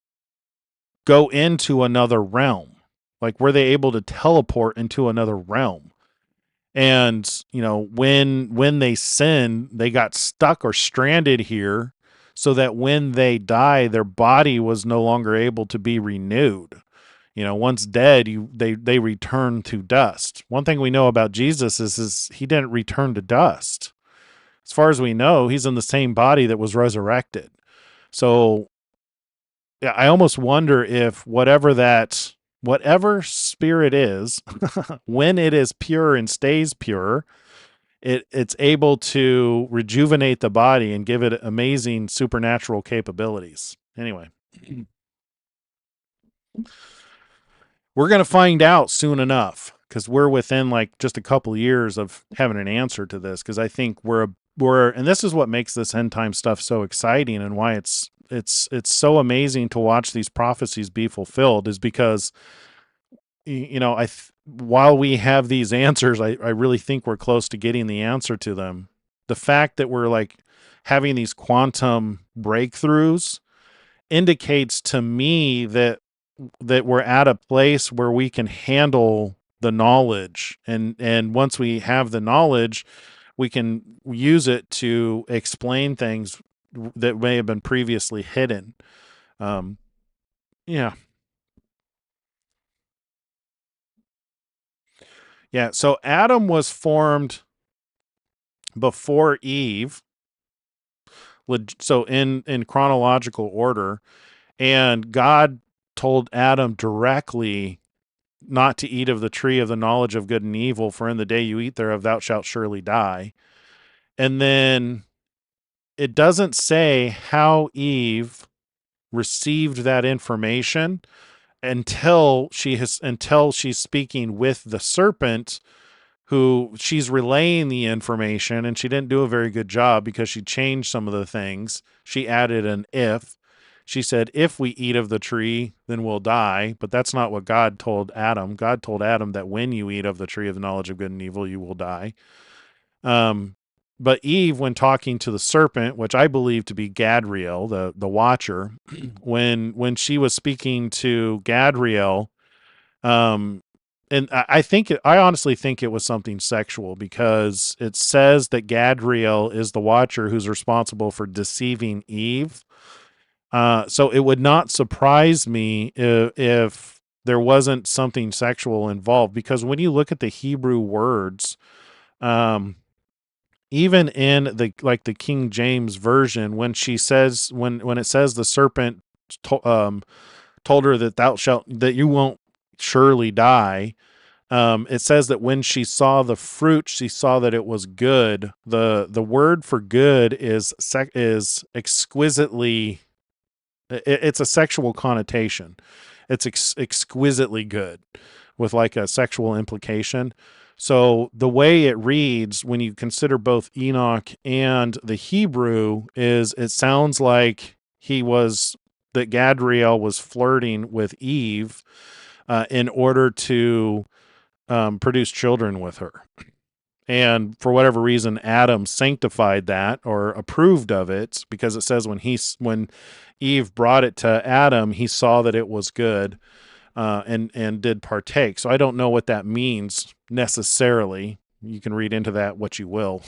go into another realm? Like, were they able to teleport into another realm? And, when they sinned, they got stuck or stranded here, so that when they die, their body was no longer able to be renewed. Once dead, they return to dust. One thing we know about Jesus is he didn't return to dust. As far as we know, he's in the same body that was resurrected. So yeah, I almost wonder if whatever spirit is, when it is pure and stays pure, it's able to rejuvenate the body and give it amazing supernatural capabilities. Anyway, we're going to find out soon enough, because we're within like just a couple years of having an answer to this, because I think and this is what makes this end time stuff so exciting, and why it's so amazing to watch these prophecies be fulfilled, is because while we have these answers, I really think we're close to getting the answer to them. The fact that we're like having these quantum breakthroughs indicates to me that we're at a place where we can handle the knowledge, and once we have the knowledge, we can use it to explain things that may have been previously hidden. Yeah. Yeah, so Adam was formed before Eve, so in chronological order, and God told Adam directly not to eat of the tree of the knowledge of good and evil, for in the day you eat thereof thou shalt surely die. And then it doesn't say how Eve received that information until she's speaking with the serpent, who she's relaying the information, and she didn't do a very good job because she changed some of the things. She added an if. She said, if we eat of the tree, then we'll die. But that's not what God told Adam. God told Adam that when you eat of the tree of the knowledge of good and evil, you will die. But Eve, when talking to the serpent, which I believe to be Gadriel, the watcher, when she was speaking to Gadriel, and I honestly think it was something sexual, because it says that Gadriel is the watcher who's responsible for deceiving Eve. So it would not surprise me if there wasn't something sexual involved, because when you look at the Hebrew words, even in the King James version, when she says, when it says the serpent told her that you won't surely die, it says that when she saw the fruit, she saw that it was good. The word for good is exquisitely. It's a sexual connotation. It's exquisitely good, with like a sexual implication. So the way it reads, when you consider both Enoch and the Hebrew, is it sounds like that Gadriel was flirting with Eve in order to produce children with her. And for whatever reason, Adam sanctified that or approved of it, because it says when Eve brought it to Adam, he saw that it was good, and did partake. So I don't know what that means necessarily. You can read into that what you will.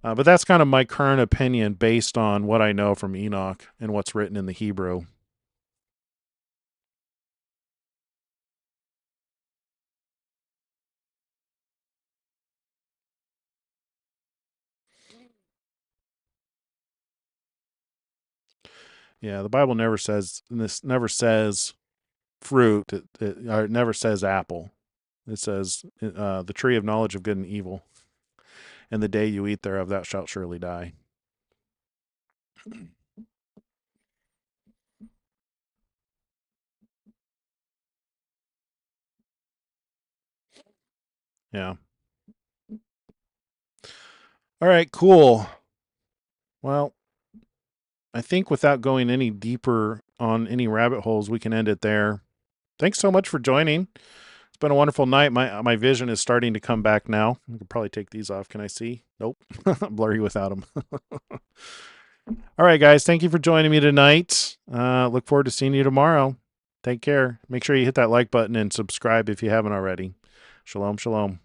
But that's kind of my current opinion based on what I know from Enoch and what's written in the Hebrew. Yeah, the Bible never says fruit. It never says apple. It says the tree of knowledge of good and evil. And the day you eat thereof, thou shalt surely die. Yeah. All right, cool. Well, I think without going any deeper on any rabbit holes, we can end it there. Thanks so much for joining. It's been a wonderful night. My vision is starting to come back now. I could probably take these off. Can I see? Nope. Blurry without them. All right, guys. Thank you for joining me tonight. Look forward to seeing you tomorrow. Take care. Make sure you hit that like button and subscribe if you haven't already. Shalom, shalom.